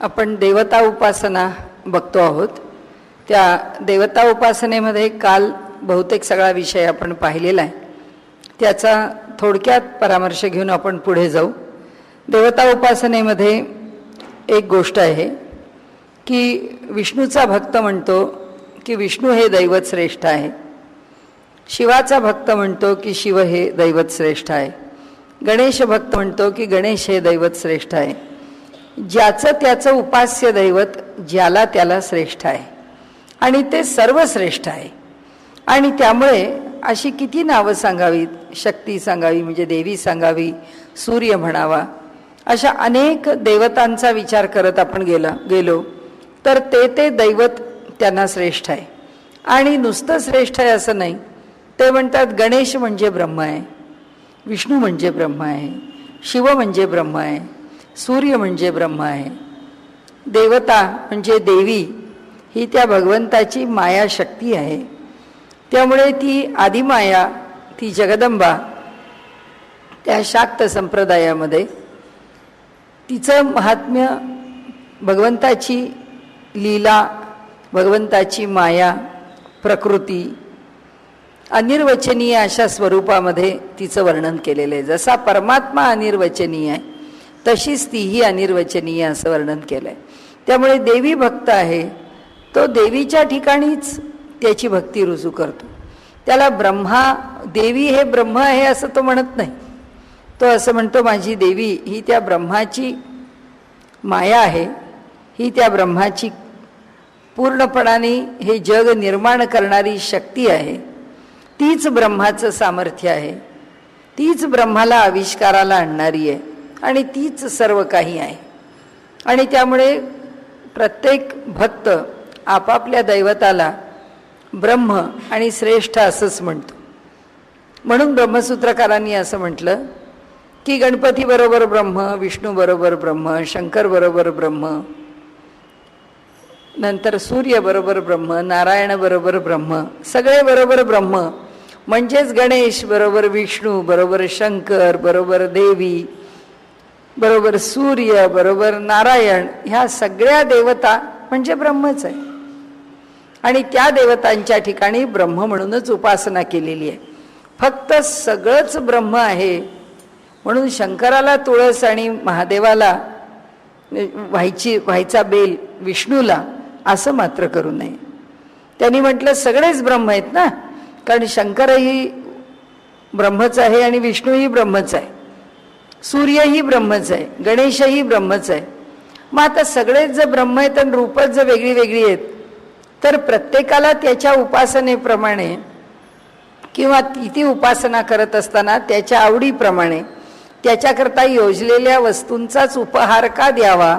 आपण देवता उपासना बघतो आहोत। त्या देवता उपासनेमध्ये काल बहुतेक सगळा विषय आपण पाहिलेला आहे, त्याचा थोडक्यात परामर्श घेऊन आपण पुढे जाऊ। देवता उपासनेमध्ये एक गोष्ट आहे की विष्णूचा भक्त म्हणतो की विष्णू हे दैवत श्रेष्ठ आहे, शिवाचा भक्त म्हणतो की शिव हे दैवत श्रेष्ठ आहे, गणेश भक्त म्हणतो की गणेश हे दैवत श्रेष्ठ आहे। ज्याचं त्याचं उपास्य दैवत ज्याला त्याला श्रेष्ठ आहे आणि ते सर्व श्रेष्ठ आहे। आणि त्यामुळे अशी किती नावं सांगावीत, शक्ती सांगावी म्हणजे देवी सांगावी, सूर्य म्हणावा, अशा अनेक देवतांचा विचार करत आपण गेलो तर ते दैवत त्यांना श्रेष्ठ आहे। आणि नुसतं श्रेष्ठ आहे असं नाही, ते म्हणतात गणेश म्हणजे ब्रह्म आहे, विष्णू म्हणजे ब्रह्म आहे, शिव म्हणजे ब्रह्म आहे, सूर्य म्हणजे ब्रह्म आहे। देवता म्हणजे देवी ही त्या भगवंताची माया शक्ती आहे, त्यामुळे ती आदिमाया, ती जगदंबा त्या शाक्त संप्रदायामध्ये तिचं महात्म्य, भगवंताची लीला, भगवंताची माया, प्रकृती अनिर्वचनीय अशा स्वरूपामध्ये तिचं वर्णन केलेलं आहे। जसा परमात्मा अनिर्वचनीय आहे तशीच तीही अनिर्वचनीय असं वर्णन केलं आहे। त्यामुळे देवी भक्त आहे तो देवीच्या ठिकाणीच त्याची भक्ती रुजू करतो। त्याला ब्रह्मा, देवी हे ब्रह्म आहे असं तो म्हणत नाही, तो असं म्हणतो माझी देवी ही त्या ब्रह्माची माया आहे, ही त्या ब्रह्माची पूर्णपणाने हे जग निर्माण करणारी शक्ती आहे, तीच ब्रह्माचं सामर्थ्य आहे, तीच ब्रह्माला आविष्काराला आणणारी आहे आणि तीच सर्व काही आहे। आणि त्यामुळे प्रत्येक भक्त आपापल्या दैवताला ब्रह्म आणि श्रेष्ठ असंच म्हणतो। म्हणून ब्रह्मसूत्रकारांनी असं म्हटलं की गणपती बरोबर ब्रह्म, विष्णू बरोबर ब्रह्म, शंकर बरोबर ब्रह्म, नंतर सूर्य बरोबर ब्रह्म, नारायण बरोबर ब्रह्म, सगळे बरोबर ब्रह्म म्हणजेच गणेश बरोबर विष्णू बरोबर शंकर बरोबर देवी बरोबर सूर्य बरोबर नारायण, ह्या सगळ्या देवता म्हणजे ब्रह्मच आहे। आणि त्या देवतांच्या ठिकाणी ब्रह्म म्हणूनच उपासना केलेली आहे। फक्त सगळंच ब्रह्म आहे म्हणून शंकराला तुळस आणि महादेवाला व्हायचा बेल विष्णूला असं मात्र करू नये। त्यांनी म्हटलं सगळेच ब्रह्म आहेत ना, कारण शंकरही ब्रह्मच आहे आणि विष्णूही ब्रह्मच आहे, सूर्यही ब्रह्मच आहे, गणेशही ब्रह्मच आहे। मग आता सगळेच जर ब्रह्म आहेत आणि रूपच जर वेगळी वेगळी आहेत तर प्रत्येकाला त्याच्या उपासनेप्रमाणे किंवा ती उपासना करत असताना त्याच्या आवडीप्रमाणे त्याच्याकरता योजलेल्या वस्तूंचाच उपहार का द्यावा?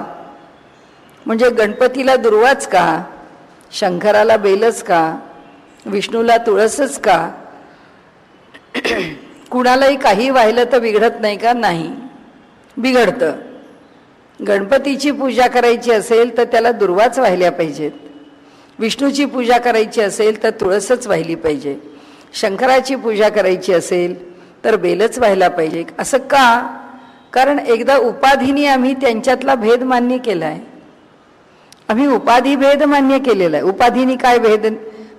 म्हणजे गणपतीला दुर्वाच का, शंकराला बेलच का, विष्णूला तुळसच का? कुणालाही काही वाहिलं तर बिघडत नाही का? नाही, बिघडतं। गणपतीची पूजा करायची असेल तर त्याला दुर्वाच वाहिल्या पाहिजेत, विष्णूची पूजा करायची असेल तर तुळसच वाहिली पाहिजे, शंकराची पूजा करायची असेल तर बेलच व्हायला पाहिजे। असं का? कारण एकदा उपाधीने आम्ही त्यांच्यातला भेद मान्य केला आहे, आम्ही उपाधी भेद मान्य केलेला आहे। उपाधीने काय भेद?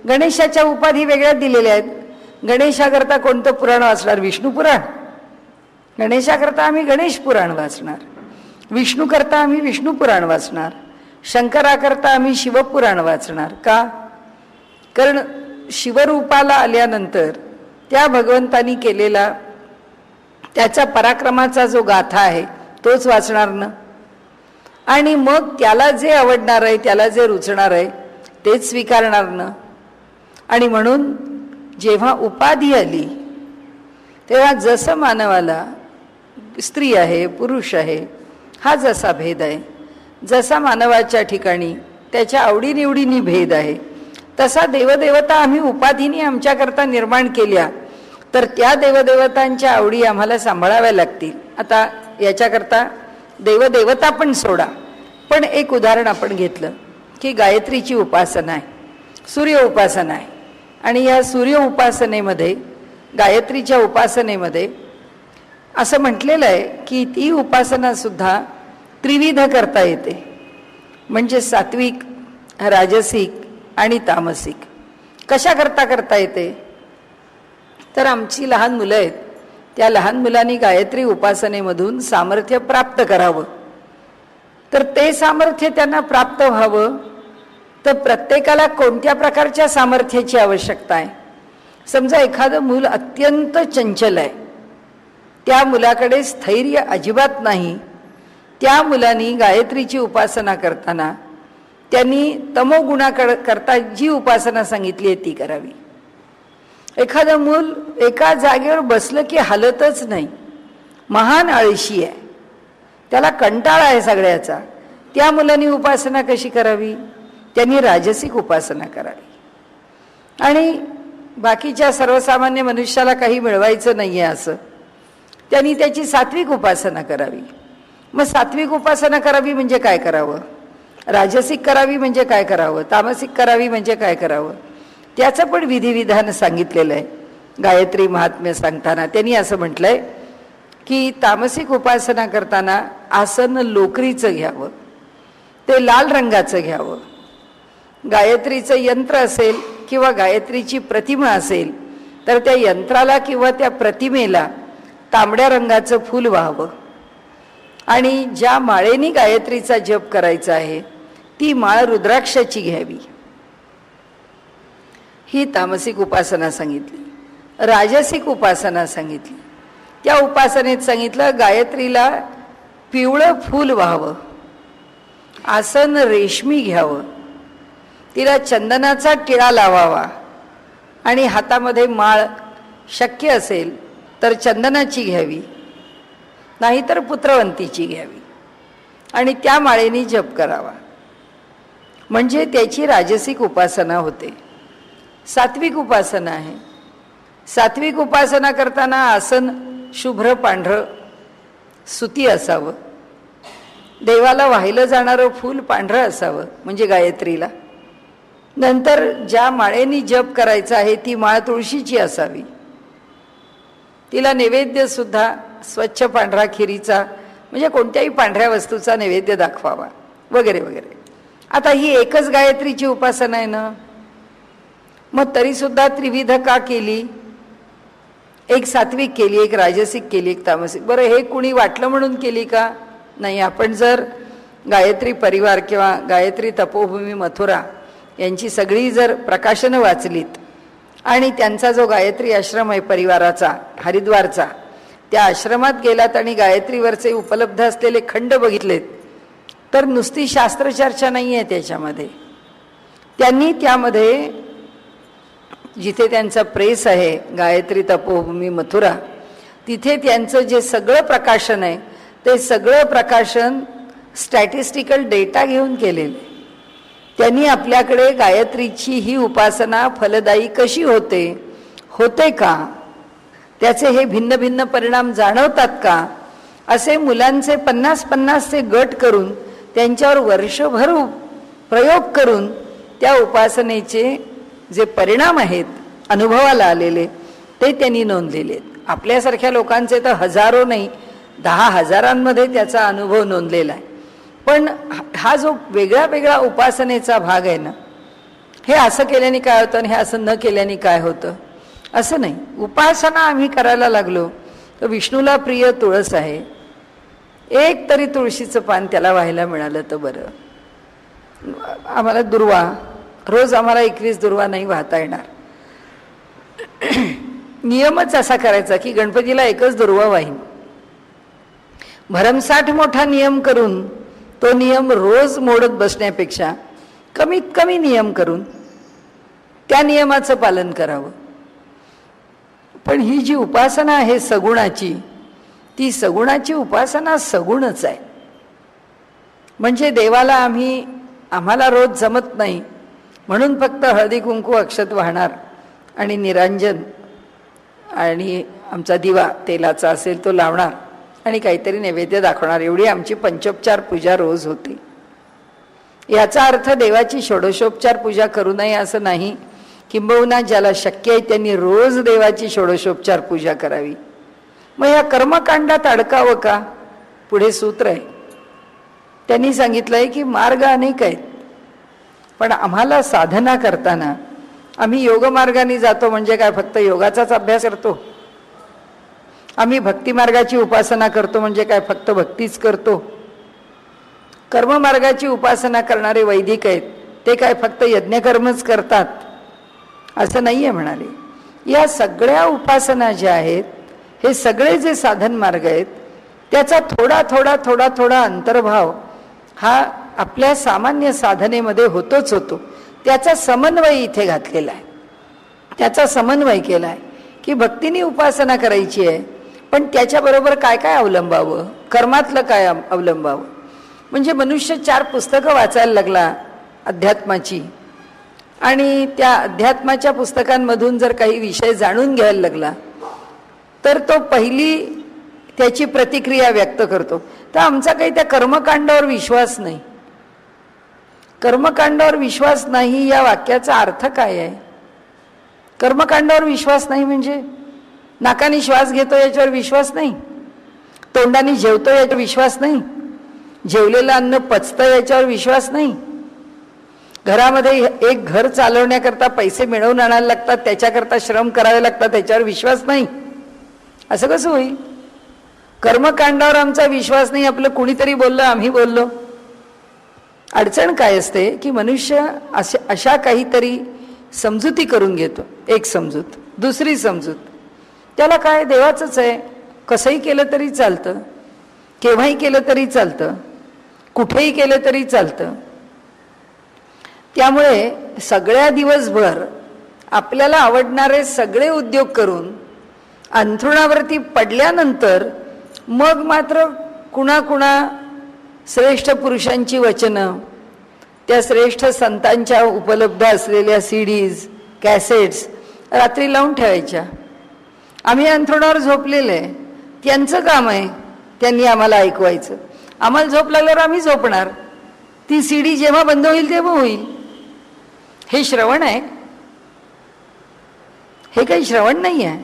गणेशाच्या उपाधी वेगळ्या दिलेल्या आहेत। गणेशाकरता कोणतं पुराण वाचणार? विष्णू पुराण। गणेशाकरता आम्ही गणेश पुराण वाचणार, विष्णू करता आम्ही विष्णू पुराण वाचणार, शंकराकरता आम्ही शिवपुराण वाचणार। का? कारण शिवरूपाला आल्यानंतर त्या भगवंतानी केलेला त्याच्या पराक्रमाचा जो गाथा आहे तोच वाचणार ना, आणि मग त्याला जे आवडणार आहे, त्याला जे रुचणार आहे तेच स्वीकारणार ना। आणि म्हणून जेव्हा उपाधी आली तेव्हा जसं मानवाला स्त्री आहे, पुरुष आहे, हा जसा भेद आहे, जसा मानवाच्या ठिकाणी त्याच्या आवडीनिवडीनी भेद आहे, तसा देवदेवता आम्ही उपाधीने आमच्याकरता निर्माण केल्या तर त्या देवदेवतांच्या आवडी आम्हाला सांभाळाव्या लागतील। आता याच्याकरता देवदेवता पण सोडा, पण एक उदाहरण आपण घेतलं की गायत्रीची उपासना आहे, सूर्य उपासना आहे, आणि या सूर्य उपासनेमध्ये, गायत्रीच्या उपासनेमध्ये असं म्हटलेलं आहे की ती उपासना सुद्धा त्रिविध करता येते। म्हणजे सात्विक, राजसिक आणि तामसिक. कशा करता येते? तर आमची लहान मुलं आहेत, त्या लहान मुलांनी गायत्री उपासनेमधून सामर्थ्य प्राप्त करावं. तर ते सामर्थ्य त्यांना प्राप्त व्हावं, तर प्रत्येकाला कोणत्या प्रकारच्या सामर्थ्याची आवश्यकता आहे? समजा एखादं मूल अत्यंत चंचल आहे, त्या मुलाकडे स्थैर्य अजिबात नाही, त्या मुलांनी गायत्रीची उपासना करताना त्यांनी तमोगुणाकरता जी उपासना सांगितली आहे ती करावी. एखादं मूल एका जागेवर बसलं की हलतच नाही, महान आळशी आहे, त्याला कंटाळा आहे सगळ्याचा, त्या मुलांनी उपासना कशी करावी? त्यांनी राजसिक उपासना करावी. आणि बाकीच्या सर्वसामान्य मनुष्याला काही मिळवायचं नाही आहे असं, त्यांनी त्याची सात्विक उपासना करावी. मग सात्विक उपासना करावी म्हणजे काय करावं? राजसिक करावी म्हणजे काय करावं? तामसिक करावी म्हणजे काय करावं? त्याचं पण विधिविधान सांगितलेलं आहे. गायत्री महात्म्य सांगताना त्यांनी असं म्हटलंय की तामसिक उपासना करताना आसन लोकरीचं घ्यावं, ते लाल रंगाचं घ्यावं. गायत्रीचं यंत्र असेल किंवा गायत्रीची प्रतिमा असेल तर त्या यंत्राला किंवा त्या प्रतिमेला तांबड्या रंगाचं फूल व्हावं. आणि ज्या माळेनी गायत्रीचा जप करायचा आहे ती माळ रुद्राक्षाची घ्यावी. ही तामसिक उपासना सांगितली. राजसिक उपासना सांगितली. त्या उपासनेत सांगितलं गायत्रीला पिवळं फूल व्हावं, आसन रेशमी घ्यावं, तिला चंदनाचा टिळा लावावा आणि हातामध्ये माळ शक्य असेल तर चंदनाची घ्यावी, नाहीतर पुत्रवंतीची घ्यावी आणि त्या माळेनी जप करावा. म्हणजे त्याची राजसिक उपासना होते. सात्विक उपासना आहे. सात्विक उपासना करताना आसन शुभ्र पांढरं सुती असावं, देवाला वाहिलं जाणारं फूल पांढरं असावं म्हणजे गायत्रीला. नंतर ज्या माळेनी जप करायचा आहे ती माळ तुळशीची असावी, तिला नैवेद्य सुद्धा स्वच्छ पांढरा खिरीचा म्हणजे कोणत्याही पांढऱ्या वस्तूचा नैवेद्य दाखवावा वगैरे वगैरे. आता ही एकच गायत्रीची उपासना आहे ना, मग तरी सुद्धा त्रिविध का केली? एक सात्विक केली, एक राजसिक केली, एक तामसिक. बरं, हे कुणी वाटलं म्हणून केली का? नाही. आपण जर गायत्री परिवार किंवा गायत्री तपोभूमी मथुरा यांची सगळी जर प्रकाशनं वाचलीत आणि त्यांचा जो गायत्री आश्रम आहे परिवाराचा हरिद्वारचा, त्या आश्रमात गेलात आणि गायत्रीवरचे उपलब्ध असलेले खंड बघितलेत तर नुसती शास्त्रचर्चा नाही आहे त्याच्यामध्ये. त्यांनी त्यामध्ये जिथे त्यांचा प्रेस आहे गायत्री तपोभूमी मथुरा, तिथे त्यांचं जे सगळं प्रकाशन आहे ते सगळं प्रकाशन स्टॅटिस्टिकल डेटा घेऊन केलेलं आहे. त्यांनी आपल्याकडे गायत्रीची ही उपासना फलदायी कशी होते का, त्याचे हे भिन्न भिन्न परिणाम जाणवतात का, असे मुलांचे 50-50 गट करून त्यांच्यावर वर्षभर प्रयोग करून त्या उपासनेचे जे परिणाम आहेत अनुभवाला आलेले ते त्यांनी नोंदलेले. आपल्यासारख्या लोकांचे तर हजारो नाही 10,000 त्याचा अनुभव नोंदलेला आहे. पण हा जो वेगळा वेगळा उपासनेचा भाग आहे ना, हे असं केल्याने काय होतं आणि हे असं न केल्याने काय होतं असं नाही. उपासना आम्ही करायला लागलो तर विष्णूला प्रिय तुळस आहे, एक तरी तुळशीचं पान त्याला व्हायला मिळालं तर बरं. आम्हाला दुर्वा रोज आम्हाला 21 दुर्वा नाही वाहता येणार. नियमच असा करायचा की गणपतीला एकच दुर्वा वाहीन. भरमसाठ मोठा नियम करून तो नियम रोज मोडत बसण्यापेक्षा कमीत कमी नियम करून त्या नियमाचं पालन करावं. पण ही जी उपासना आहे सगुणाची, ती सगुणाची उपासना सगुणच आहे. म्हणजे देवाला आम्हाला रोज जमत नाही म्हणून फक्त हळदी कुंकू अक्षत वाहणार आणि निरांजन आणि आमचा दिवा तेलाचा असेल तो लावणार आणि काहीतरी नैवेद्य दाखवणार, एवढी आमची पंचोपचार पूजा रोज होते. याचा अर्थ देवाची षोडशोपचार पूजा करू नये असं नाही. किंबहुना ज्याला शक्य आहे त्यांनी रोज देवाची षोडशोपचार पूजा करावी. मग या कर्मकांडात अडकावं का? पुढे सूत्र आहे, त्यांनी सांगितलंय की मार्ग अनेक आहेत, पण आम्हाला साधना करताना आम्ही योगमार्गाने जातो म्हणजे काय फक्त योगाचाच अभ्यास करतो? आम्ही भक्ती मार्गाची उपासना करतो म्हणजे काय फक्त भक्तीच करतो? कर्ममार्गाची उपासना करणारे वैदिक आहेत ते काय फक्त यज्ञकर्मच करतात असं नाही आहे म्हणाले. या सगळ्या उपासना ज्या आहेत, हे सगळे जे साधन मार्ग आहेत, त्याचा थोडा थोडा थोडा थोडा अंतर्भाव हा आपल्या सामान्य साधनेमध्ये होतोच होतो. त्याचा समन्वय इथे घातलेला आहे, त्याचा समन्वय केला आहे की भक्तीने उपासना करायची आहे, पण त्याच्याबरोबर काय काय अवलंबावं, कर्मातलं काय अवलंबावं. म्हणजे मनुष्य 4 पुस्तकं वाचायला लागला अध्यात्माची, आणि त्या अध्यात्माच्या पुस्तकांमधून जर काही विषय जाणून घ्यायला लागला तर तो पहिली त्याची प्रतिक्रिया व्यक्त करतो, तर आमचा काही त्या कर्मकांडावर विश्वास नाही. कर्मकांडावर विश्वास नाही या वाक्याचा अर्थ काय आहे? कर्मकांडावर विश्वास नाही म्हणजे नाकाने श्वास घेतो याच्यावर विश्वास नाही, तोंडाने जेवतो याच्यावर विश्वास नाही, जेवलेलं अन्न पचतं याच्यावर विश्वास नाही, घरामध्ये एक घर चालवण्याकरता पैसे मिळवून आणायला लागतात त्याच्याकरता श्रम करावे लागतात त्याच्यावर विश्वास नाही. असं कसं होईल? कर्मकांडावर आमचा विश्वास नाही, आपलं कुणीतरी बोललं आम्ही बोललो. अडचण काय असते की मनुष्य अशा काहीतरी समजुती करून घेतो. एक समजूत, दुसरी समजूत, त्याला काय देवाचंच आहे, कसंही केलं तरी चालतं, केव्हाही केलं तरी चालतं, कुठेही केलं तरी चालतं. त्यामुळे सगळ्या दिवसभर आपल्याला आवडणारे सगळे उद्योग करून अंथरुणावरती पडल्यानंतर मग मात्र कुणा श्रेष्ठ पुरुषांची वचनं, त्या श्रेष्ठ संतांच्या उपलब्ध असलेल्या CDs, कॅसेट्स रात्री लावून ठेवायच्या. आम्ही अंथरुणावर झोपलेले, त्यांचं काम आहे त्यांनी आम्हाला ऐकवायचं. आम्हाला झोप लागल्यावर आम्ही झोपणार, ती CD जेव्हा बंद होईल तेव्हा होईल. हे श्रवण आहे? हे काही श्रवण नाही आहे.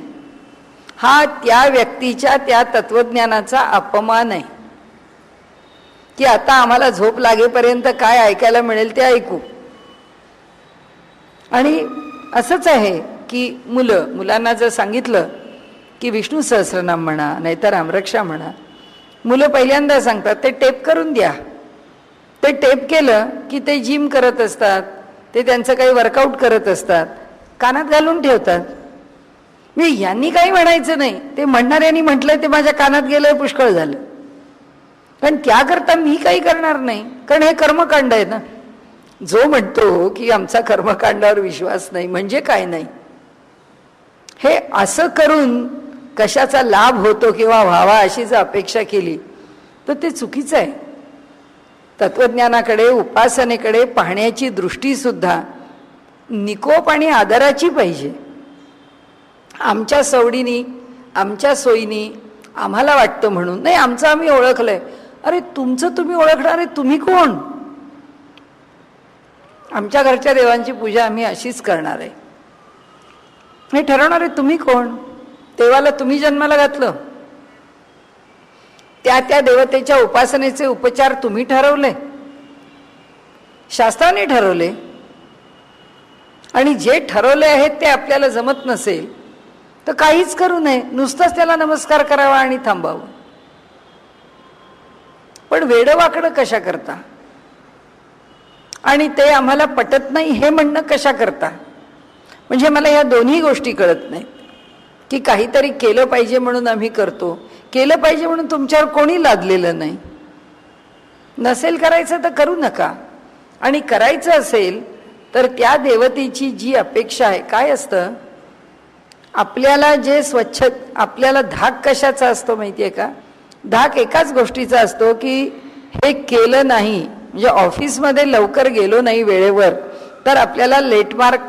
हा त्या व्यक्तीच्या त्या तत्वज्ञानाचा अपमान आहे की आता आम्हाला झोप लागेपर्यंत काय ऐकायला मिळेल ते ऐकू. आणि असंच आहे की मुलांना जर सांगितलं की विष्णू सहस्रनाम म्हणा नाहीतर रामरक्षा म्हणा, मुलं पहिल्यांदा सांगतात ते टेप करून द्या. ते टेप केलं की ते जिम करत असतात, ते त्यांचं काही वर्कआउट करत असतात, कानात घालून ठेवतात. मी यांनी काही म्हणायचं नाही, ते म्हणणाऱ्यांनी म्हटलंय ते माझ्या कानात गेलंय पुष्कळ झालं, पण त्याकरता मी काही करणार नाही, कारण हे कर्मकांड आहे ना. जो म्हणतो की आमचा कर्मकांडावर विश्वास नाही म्हणजे काय नाही, हे असं करून कशाचा लाभ होतो किंवा व्हावा अशी जर अपेक्षा केली तर ते चुकीचं आहे. तत्वज्ञानाकडे उपासनेकडे पाहण्याची दृष्टी सुद्धा निकोप आणि आदराची पाहिजे. आमच्या सवडीनी आमच्या सोयीनी आम्हाला वाटतं म्हणून नाही, आमचं आम्ही ओळखलंय. अरे तुमचं तुम्ही ओळखणारे तुम्ही कोण? आमच्या घरच्या देवांची पूजा आम्ही अशीच करणार आहे हे ठरवणारे तुम्ही कोण? देवाला तुम्ही जन्माला घातलं, त्या देवतेच्या उपासनेचे उपचार तुम्ही ठरवले, शास्त्राने ठरवले. आणि जे ठरवले आहेत ते आपल्याला जमत नसेल तर काहीच करू नये, नुसतंच त्याला नमस्कार करावा आणि थांबावं. पण वेडवाकडं कशा करता आणि ते आम्हाला पटत नाही हे म्हणणं कशा करता? म्हणजे मला या दोन्ही गोष्टी कळत नाहीत की काहीतरी केलं पाहिजे म्हणून आम्ही करतो, केलं पाहिजे म्हणून तुमच्यावर कोणी लादलेलं नाही. नसेल करायचं तर करू नका, आणि करायचं असेल तर त्या देवतेची जी अपेक्षा आहे, काय असतं आपल्याला जे स्वच्छ, आपल्याला धाक कशाचा असतो माहिती आहे का? धाक एकाच गोष्टीचा असतो की हे केलं नाही, म्हणजे ऑफिसमध्ये लवकर गेलो नाही वेळेवर तर आपल्याला लेट मार्क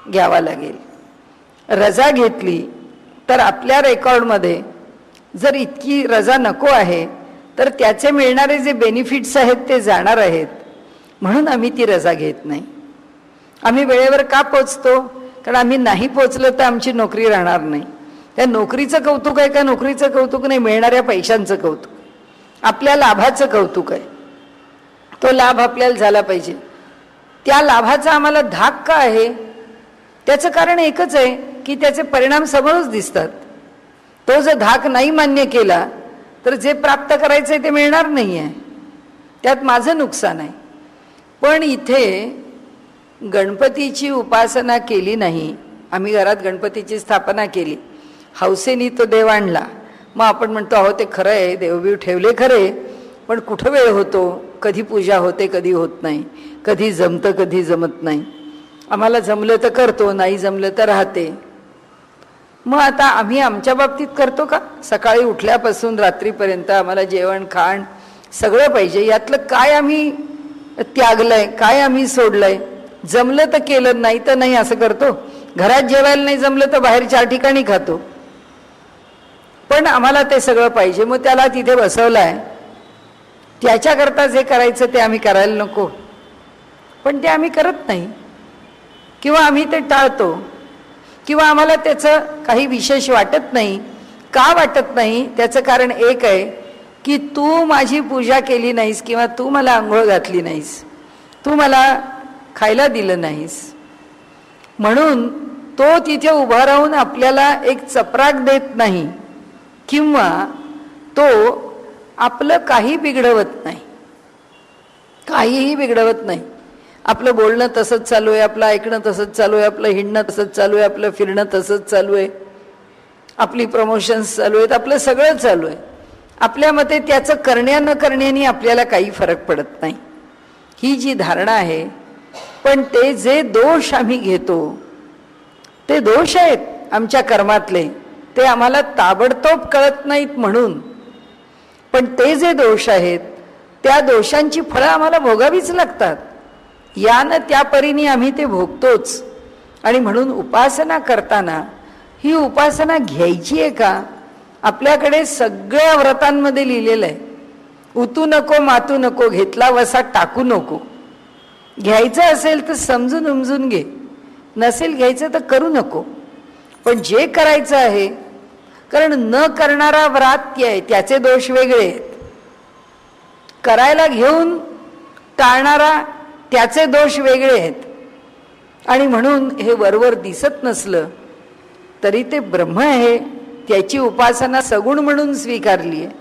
घ्यावा लागेल. रजा घेतली तर आपल्या रेकॉर्डमध्ये जर इतकी रजा नको आहे तर त्याचे मिळणारे जे बेनिफिट्स आहेत ते जाणार आहेत, म्हणून आम्ही ती रजा घेत नाही. आम्ही वेळेवर का पोचतो? कारण आम्ही नाही पोचलो तर आमची नोकरी राहणार नाही. त्या नोकरीचं कौतुक आहे का? नोकरीचं कौतुक नाही, मिळणाऱ्या पैशांचं कौतुक, आपल्या लाभाचं कौतुक आहे. तो लाभ आपल्याला झाला पाहिजे. त्या लाभाचा आम्हाला धाक का आहे? त्याचं कारण एकच आहे की त्याचे परिणाम समोरच दिसतात. तो जर धाक नाही मान्य केला तर जे प्राप्त करायचंय ते मिळणार नाही आहे, त्यात माझं नुकसान आहे. पण इथे गणपतीची उपासना केली नाही, आम्ही घरात गणपतीची स्थापना केली, हौसेनी तो देव आणला, मग आपण म्हणतो अहो ते खरं आहे, देवबीव ठेवले खरे, पण कुठं वेळ होतो, कधी पूजा होते कधी होत नाही, कधी जमतं कधी जमत नाही. आम्हाला जमलं तर करतो, नाही जमलं तर राहते. मग आता आम्ही आमच्या बाबतीत करतो का? सकाळी उठल्यापासून रात्रीपर्यंत आम्हाला जेवण खाण सगळं पाहिजे, यातलं काय आम्ही त्यागलंय, काय आम्ही सोडलंय? जमलं तर केलं, नाही तर नाही असं करतो. घरात जेवायला नाही जमलं तर बाहेर 4 ठिकाणी खातो, पण आम्हाला ते सगळं पाहिजे. मग त्याला तिथे बसवलंय, त्याच्याकरता जे करायचं ते आम्ही करायला नको, पण ते आम्ही करत नाही किंवा आम्ही ते टाळतो किंवा आम्हाला त्याचं काही विशेष वाटत नाही. का वाटत नाही? त्याचं कारण एक आहे की तू माझी पूजा केली नाहीस किंवा तू मला आंघोळ घातली नाहीस, तू मला खायला दिलं नाहीस. म्हणून तो तिथे उभा राहून आपल्याला एक चपराक देत नाही किंवा तो आपलं काही बिघडवत नाही, काहीही बिघडवत नाही. आपलं बोलणं तसंच चालू आहे, आपलं ऐकणं तसंच चालू आहे, आपलं हिंडणं तसंच चालू आहे, आपलं फिरणं तसंच चालू आहे, आपली प्रमोशन्स चालू आहेत, आपलं सगळं चालू आहे. आपल्या मते त्याचं करण्या न करण्याने आपल्याला काही फरक पडत नाही, ही जी धारणा आहे. पण ते जे दोष आम्ही घेतो ते दोष आहेत आमच्या कर्मातले, ते आम्हाला ताबडतोब कळत नाहीत म्हणून. पण ते जे दोष आहेत त्या दोषांची फळं आम्हाला भोगावीच लागतात, यानं त्या परीने आम्ही ते भोगतोच. आणि म्हणून उपासना करताना ही उपासना घ्यायची आहे का? आपल्याकडे सगळ्या व्रतांमध्ये लिहिलेलं आहे, उतू नको मातू नको, घेतला वसा टाकू नको. घ्यायचं असेल तर समजून उमजून घे, नसेल घ्यायचं तर करू नको. पण जे करायचं आहे, कारण न करणारा व्रात्य आहे, त्याचे दोष वेगळे आहेत. करायला घेऊन टाळणारा त्याचे दोष वेगळे आहेत. आणि म्हणून हे वरवर दिसत नसलं तरी ते ब्रह्म आहे, त्याची उपासना सगुण म्हणून स्वीकारली आहे.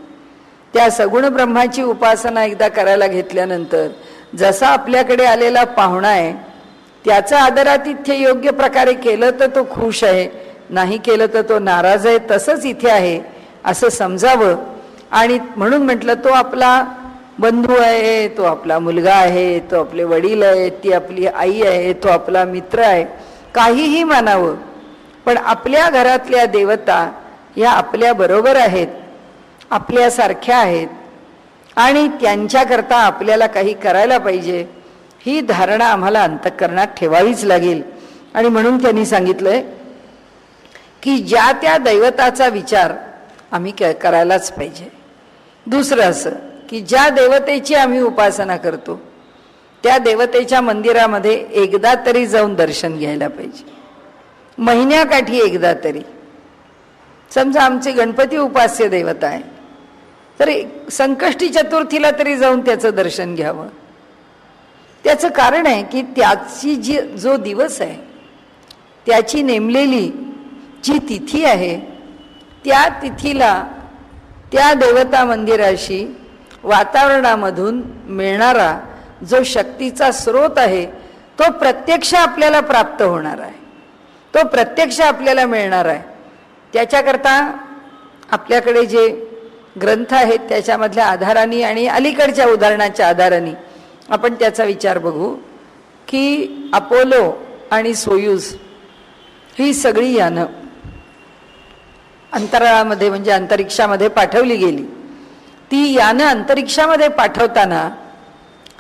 त्या सगुण ब्रह्माची उपासना एकदा करायला घेतल्यानंतर जसा आपल्याकडे आलेला पाहुणा आहे त्याचं आदरातिथ्य योग्य प्रकारे केलं तर तो खुश आहे, नाही केलं तर तो नाराज आहे. तसंच इथे आहे असं समजावं. आणि म्हणून म्हटलं तो आपला बंधू आहे, तो आपला मुलगा आहे, तो आपले वडील आहेत, ती आपली आई आहे, तो आपला मित्र आहे, काहीही मानावं, पण आपल्या घरातल्या देवता या आपल्या बरोबर आहेत, आपल्यासारख्या आहेत आणि त्यांच्याकरता आपल्याला काही करायला पाहिजे, ही धारणा आम्हाला अंतःकरणात ठेवावीच लागेल. आणि म्हणून त्यांनी सांगितलंय की ज्या त्या दैवताचा विचार आम्ही करायलाच पाहिजे. दुसरं असं की ज्या देवतेची आम्ही उपासना करतो त्या देवतेच्या मंदिरामध्ये एकदा तरी जाऊन दर्शन घ्यायला पाहिजे, महिन्याकाठी एकदा तरी. समजा आमचे गणपती उपास्य देवता आहे तर संकष्टी चतुर्थीला तरी जाऊन त्याचं दर्शन घ्यावं. त्याचं कारण आहे की त्याची जो दिवस आहे त्याची नेमलेली जी तिथी आहे त्या तिथीला त्या देवता मंदिराशी वातावरणामधून मिळणारा जो शक्तीचा स्रोत आहे तो प्रत्यक्ष आपल्याला प्राप्त होणार आहे, तो प्रत्यक्ष आपल्याला मिळणार आहे. त्याच्याकरता आपल्याकडे जे ग्रंथ आहेत त्याच्यामधल्या आधाराने आणि अलीकडच्या उदाहरणाच्या आधाराने आपण त्याचा विचार बघू की अपोलो आणि सोयूज ही सगळी यानं अंतराळामध्ये म्हणजे अंतरिक्षामध्ये पाठवली गेली. ती यानं अंतरिक्षामध्ये पाठवताना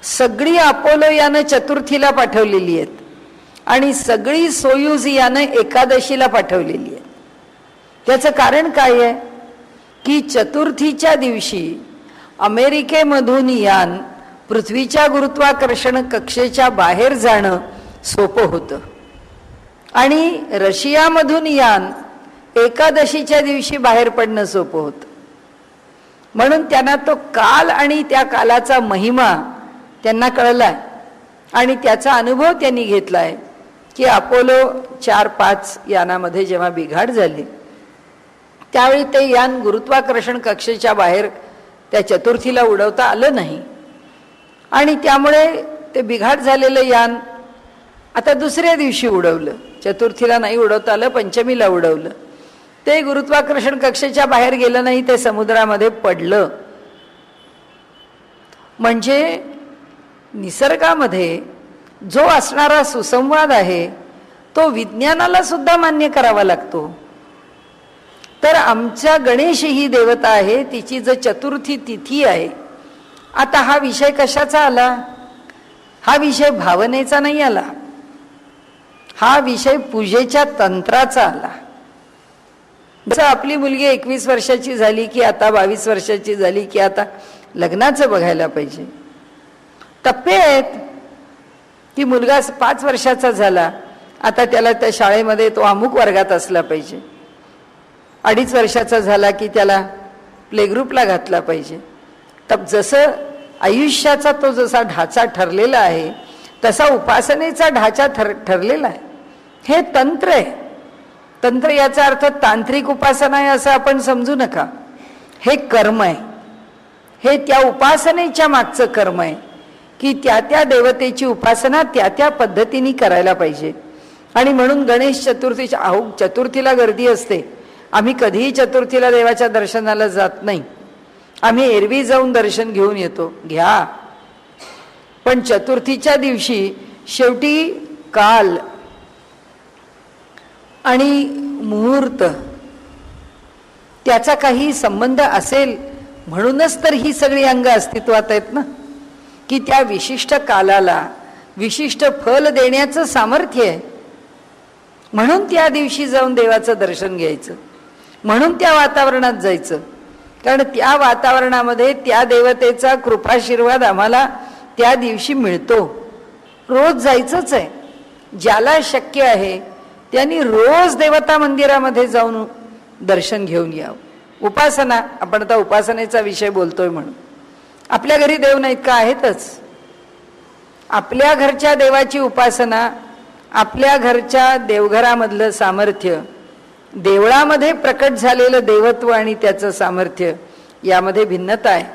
सगळी अपोलो यानं चतुर्थीला पाठवलेली आहेत आणि सगळी सोयूज यानं एकादशीला पाठवलेली आहे. त्याचं कारण काय आहे की चतुर्थीच्या दिवशी अमेरिकेमधून यान पृथ्वीच्या गुरुत्वाकर्षण कक्षेच्या बाहेर जाणं सोपं होतं आणि रशियामधून यान एकादशीच्या दिवशी बाहेर पडणं सोपं होतं. म्हणून त्यांना तो काल आणि त्या कालाचा महिमा त्यांना कळलाय आणि त्याचा अनुभव त्यांनी घेतलाय की अपोलो 4-5 यानामध्ये जेव्हा बिघाड झाली त्यावेळी ते यान गुरुत्वाकर्षण कक्षेच्या बाहेर त्या चतुर्थीला उडवता आलं नाही आणि त्यामुळे ते बिघाड झालेलं यान आता दुसऱ्या दिवशी उडवलं. चतुर्थीला नाही उडवता आलं, पंचमीला उडवलं. ते गुरुत्वाकर्षण कक्षेच्या बाहेर गेलं नाही, ते समुद्रामध्ये पडलं. म्हणजे निसर्गामध्ये जो असणारा सुसंवाद आहे तो विज्ञानाला सुद्धा मान्य करावा लागतो. तर आमच्या गणेश ही देवता आहे, तिची जो चतुर्थी तिथी आहे. आता हा विषय कशाचा आला? हा विषय भावनेचा नाही आला, हा विषय पूजेच्या तंत्राचा आला. जसं आपली मुलगी 21 वर्षाची झाली की आता 22 वर्षाची झाली की आता लग्नाचं बघायला पाहिजे. टप्पे आहेत की मुलगा 5 वर्षाचा झाला आता त्याला त्या शाळेमध्ये तो अमुक वर्गात असला पाहिजे. 2.5 वर्षाचा झाला की त्याला प्ले ग्रुपला घातला पाहिजे. तर जसं आयुष्याचा तो जसा ढाचा ठरलेला आहे तसा उपासनेचा ढाचा ठरलेला आहे. हे तंत्र आहे. तंत्र याचा अर्थ तांत्रिक उपासना आहे असं आपण समजू नका. हे कर्म आहे, हे त्या उपासनेच्या मागचं कर्म आहे की त्या त्या देवतेची उपासना त्या त्या पद्धतीने करायला पाहिजे. आणि म्हणून गणेश चतुर्थीच्या चतुर्थीला गर्दी असते. आम्ही कधीही चतुर्थीला देवाच्या दर्शनाला जात नाही, आम्ही एरवी जाऊन दर्शन घेऊन येतो. घ्या, पण चतुर्थीच्या दिवशी शेवटी काल आणि मुहूर्त त्याचा काही संबंध असेल म्हणूनच तर ही सगळी अंग अस्तित्वात आहेत ना, की त्या विशिष्ट कालाला विशिष्ट फल देण्याचं सामर्थ्य आहे. म्हणून त्या दिवशी जाऊन देवाचं दर्शन घ्यायचं, म्हणून त्या वातावरणात जायचं. कारण त्या वातावरणामध्ये त्या देवतेचा कृपाशीर्वाद आम्हाला त्या दिवशी मिळतो. रोज जायचंच आहे. ज्याला शक्य आहे त्यांनी रोज देवता मंदिरामध्ये जाऊन दर्शन घेऊन यावं. उपासना, आपण आता उपासनेचा विषय बोलतोय म्हणून आपल्या घरी देव नाहीत का? आहेतच. आपल्या घरच्या देवाची उपासना, आपल्या घरच्या देवघरामधलं सामर्थ्य, देवळामध्ये प्रकट झालेलं देवत्व आणि त्याचं सामर्थ्य यामध्ये भिन्नता आहे.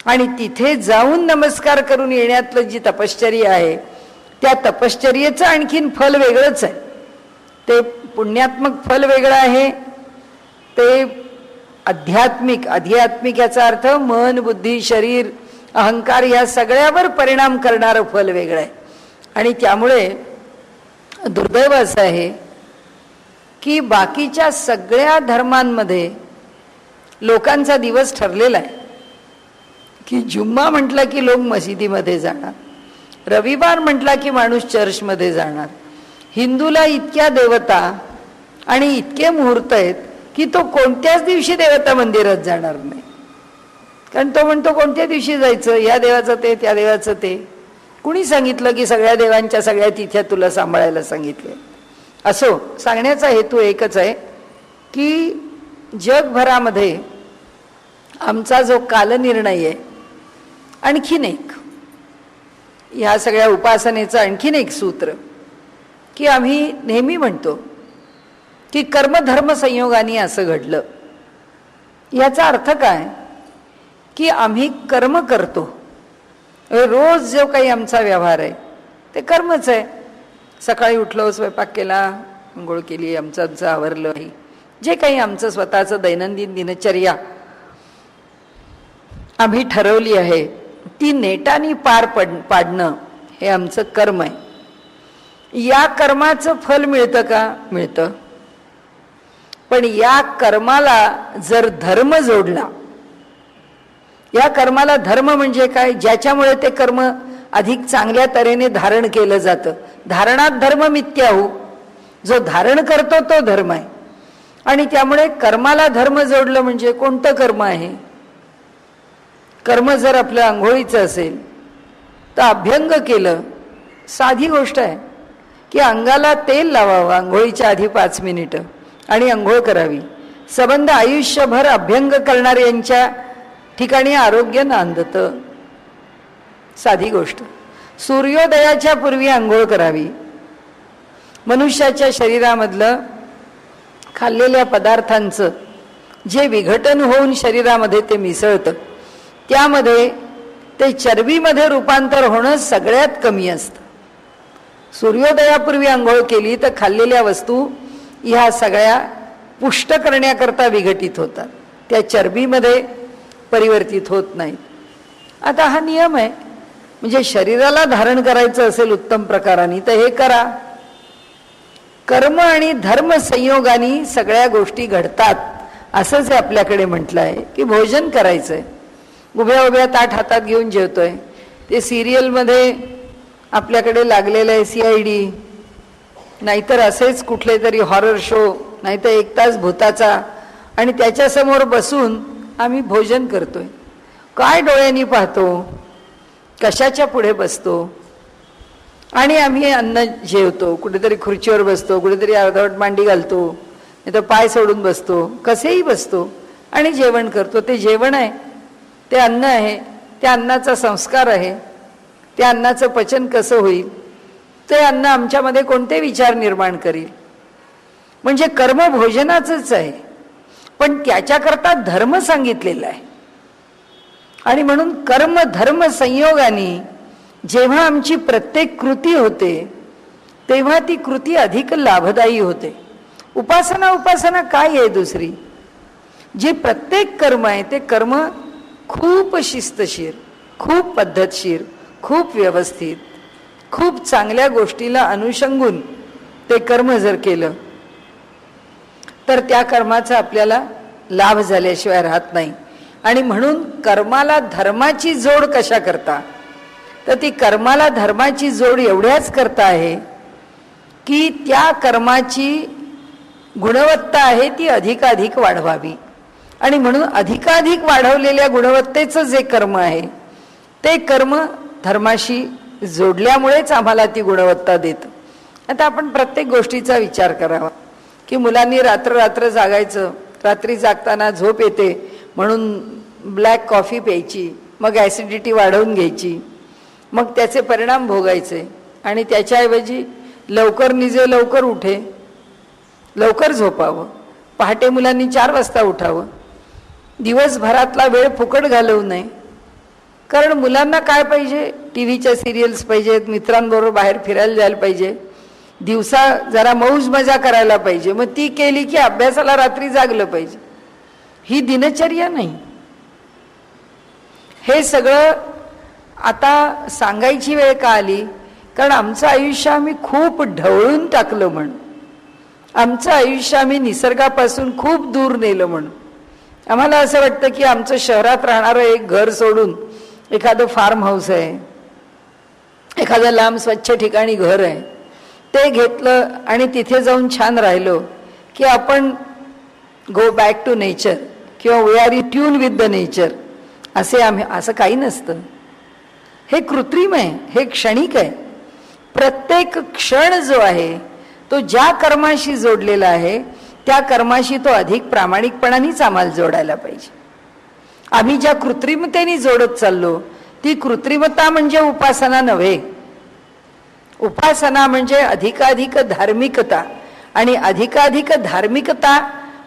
आणि तिथे जाऊन नमस्कार करून येण्यातलं जी तपश्चर्या आहे त्या तपश्चर्येचं आणखीन फल वेगळंच आहे. ते पुण्यात्मक फल वेगळं आहे, ते आध्यात्मिक याचा अर्थ मन, बुद्धी, शरीर, अहंकार या सगळ्यावर परिणाम करणारं फल वेगळं आहे. आणि त्यामुळे दुर्दैव असं आहे की बाकीच्या सगळ्या धर्मांमध्ये लोकांचा दिवस ठरलेला आहे की जुम्मा म्हटलं की लोक मशिदीमध्ये जाणार, रविवार म्हटला की माणूस चर्चमध्ये जाणार. हिंदूला इतक्या देवता आणि इतके मुहूर्त आहेत की तो कोणत्याच दिवशी देवता मंदिरात जाणार नाही. कारण तो म्हणतो कोणत्या दिवशी जायचं, या देवाचं ते, त्या देवाचं ते. कुणी सांगितलं की सगळ्या देवांच्या सगळ्या तिथ्या तुला सांभाळायला सांगितले? असो, सांगण्याचा हेतू एकच आहे की जगभरामध्ये आमचा जो कालनिर्णय आहे, आणखीन एक ह्या सगळ्या उपासनेचं आणखीन एक सूत्र की आम्ही नेहमी म्हणतो की कर्मधर्म संयोगाने असं घडलं. याचा अर्थ काय की आम्ही कर्म करतो. रोज जो काही आमचा व्यवहार आहे ते कर्मच आहे. सकाळी उठलो, स्वयंपाक केला, आंघोळ केली, आमचं आवरलं, जे काही आमचं स्वतःचं दैनंदिन दिनचर्या आम्ही ठरवली आहे ती नेटाने पार पाडणं हे आमचं कर्म आहे. या कर्माचं फल मिळतं का? मिळतं. पण या कर्माला जर धर्म जोडला, या कर्माला धर्म म्हणजे काय? ज्याच्यामुळे ते कर्म अधिक चांगल्या तऱ्हेने धारण केलं जातं. धारणात धर्म मिथ्याहू, जो धारण करतो तो धर्म आहे. आणि त्यामुळे कर्माला धर्म जोडलं म्हणजे कोणतं कर्म आहे? कर्म जर आपलं आंघोळीचं असेल तर अभ्यंग केलं, साधी गोष्ट आहे की अंगाला तेल लावावं आंघोळीच्या आधी 5 मिनिटं आणि अंघोळ करावी. संबंध आयुष्यभर अभ्यंग करणाऱ्यांच्या ठिकाणी आरोग्य नांदतं. साधी गोष्ट. सूर्योदयाच्या पूर्वी आंघोळ करावी. मनुष्याच्या शरीरामधलं खाल्लेल्या पदार्थांचं जे विघटन होऊन शरीरामध्ये ते मिसळतं, त्यामध्ये ते चरबीमध्ये रूपांतर होणं सगळ्यात कमी असतं. सूर्योदयापूर्वी आंघोळ केली तर खाल्लेल्या वस्तू ह्या सगळ्या पुष्ट करण्याकरता विघटित होतात, त्या चरबीमध्ये परिवर्तित होत नाहीत. आता हा नियम आहे. म्हणजे शरीराला धारण करायचं असेल उत्तम प्रकाराने तर हे करा. कर्म आणि धर्म संयोगाने सगळ्या गोष्टी घडतात असंच आपल्याकडे म्हटलं आहे की भोजन करायचंय. उभ्या उभ्या ताट हातात घेऊन जेवतोय. ते सिरियलमध्ये आपल्याकडे लागलेलं आहे CID, नाहीतर असेच कुठले तरी हॉरर शो, नाहीतर 1 तास भूताचा, आणि त्याच्यासमोर बसून आम्ही भोजन करतोय. काय डोळ्यांनी पाहतो, कशाच्या पुढे बसतो, आणि आम्ही अन्न जेवतो. कुठेतरी खुर्चीवर बसतो, कुठेतरी अर्धवट मांडी घालतो, नाही तर पाय सोडून बसतो, कसेही बसतो आणि जेवण करतो. ते जेवण आहे, ते अन्न आहे, त्या अन्नाचा संस्कार आहे, त्या अन्नाचं पचन कसं होईल, ते अन्न आमच्यामध्ये कोणते विचार निर्माण करील. म्हणजे कर्म भोजनाचंच आहे, पण त्याच्याकरता धर्म सांगितलेला आहे. आणि म्हणून कर्म धर्म संयोगाने जेव्हा आमची प्रत्येक कृती होते तेव्हा ती कृती अधिक लाभदायी होते. उपासना काय आहे दुसरी? जे प्रत्येक कर्म आहे ते कर्म खूप शिस्तशीर, खूप पद्धतशीर, खूप व्यवस्थित, खूप चांगल्या गोष्टीला अनुषंगून ते कर्म जर केलं तर त्या कर्माचा आपल्याला लाभ झाल्याशिवाय राहत नाही. आणि म्हणून कर्माला धर्माची जोड कशा करता, तर ती कर्माला धर्माची जोड एवढ्याच करता आहे की त्या कर्माची गुणवत्ता आहे ती अधिकाधिक वाढवावी. आणि म्हणून अधिकाधिक वाढवलेल्या गुणवत्तेचं जे कर्म आहे ते कर्म धर्माशी जोडल्यामुळेच आम्हाला ती गुणवत्ता देतं. आता आपण प्रत्येक गोष्टीचा विचार करावा की मुलांनी रात्र जागायचं, रात्री जागताना झोप येते म्हणून ब्लॅक कॉफी प्यायची, मग ॲसिडिटी वाढवून घ्यायची, मग त्याचे परिणाम भोगायचे, आणि त्याच्याऐवजी लवकर निजे लवकर उठे, लवकर झोपावं, पहाटे मुलांनी 4 वाजता उठावं, दिवसभरातला वेळ फुकट घालवू नये. कारण मुलांना काय पाहिजे, टीव्हीच्या सिरियल्स पाहिजेत, मित्रांबरोबर बाहेर फिरायला जायला पाहिजे, दिवसा जरा मौज मजा करायला पाहिजे, मग ती केली की अभ्यासाला रात्री जागलं पाहिजे. ही दिनचर्या नाही. हे सगळं आता सांगायची वेळ का आली, कारण आमचं आयुष्य आम्ही खूप ढवळून टाकलं म्हणून, आमचं आयुष्य आम्ही निसर्गापासून खूप दूर नेलं म्हणून. आम्हाला असं वाटतं की आमचं शहरात राहणारं एक घर सोडून एखादं फार्म हाऊस आहे, एखादं लांब स्वच्छ ठिकाणी घर आहे, ते घेतलं आणि तिथे जाऊन छान राहिलो की आपण गो बॅक टू नेचर किंवा we are in tune with the nature. असं काही नसतं. हे कृत्रिम आहे, हे क्षणिक आहे. प्रत्येक क्षण जो आहे तो ज्या कर्माशी जोडलेला आहे त्या कर्माशी तो अधिक प्रामाणिकपणानेच आम्हाला जोडायला पाहिजे. आम्ही ज्या कृत्रिमतेने जोडत चाललो ती कृत्रिमता म्हणजे उपासना नव्हे. उपासना म्हणजे अधिकाधिक धार्मिकता, आणि अधिकाधिक धार्मिकता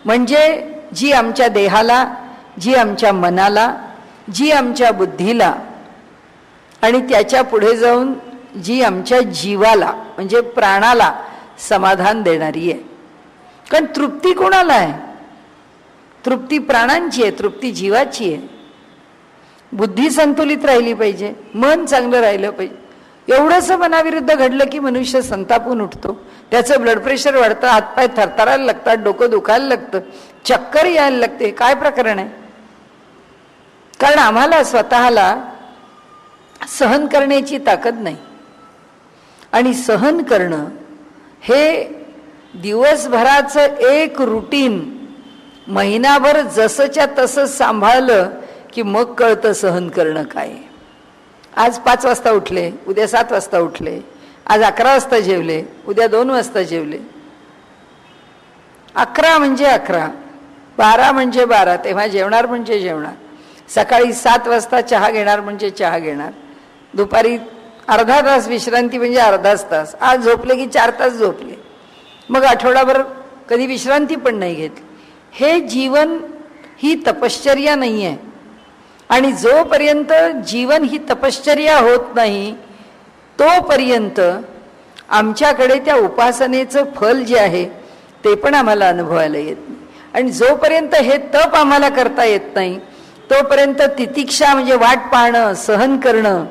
म्हणजे जी आमच्या देहाला, जी आमच्या मनाला, जी आमच्या बुद्धीला, आणि त्याच्या पुढे जाऊन जी आमच्या जीवाला म्हणजे प्राणाला समाधान देणारी आहे. कारण तृप्ती कोणाला आहे? तृप्ती प्राणांची आहे, तृप्ती जीवाची आहे. बुद्धी संतुलित राहिली पाहिजे, मन चांगलं राहिलं पाहिजे. एवढंसं मनाविरुद्ध घडलं की मनुष्य संतापून उठतो, त्याचं ब्लड प्रेशर वाढतं, हातपाय थरथरायला लागतात, डोकं दुखायला लागतं, चक्कर यायला लागते. काय प्रकरण आहे? कारण आम्हाला स्वतःला सहन करण्याची ताकद नाही. आणि सहन करणं हे दिवसभराचं एक रुटीन महिनाभर जसंच्या तसं सांभाळलं की मग कळतं सहन करणं काय. आज 5 वाजता उठले, उद्या 7 वाजता उठले, आज 11 वाजता जेवले, उद्या 2 वाजता जेवले. 11 म्हणजे 11, 12 म्हणजे 12, तेव्हा जेवणार म्हणजे जेवणार. सकाळी 7 वाजता चहा घेणार म्हणजे चहा घेणार, दुपारी अर्धा तास विश्रांती म्हणजे अर्धाच तास, आज झोपले की 4 तास झोपले, मग आठवडाभर कधी विश्रांती पण नाही घेतली. हे जीवन ही तपश्चर्या नाही आहे. आणि जोपर्यंत जीवन ही तपश्चर्या होत नाही तोपर्यंत आमच्याकडे त्या उपासनेचं फल जे आहे ते पण आम्हाला अनुभवायला येत नाही. आणि जोपर्यंत हे तप आम्हाला करता येत नाही तोपर्यंत तितिक्षा म्हणजे वाट पाहणं, सहन करणं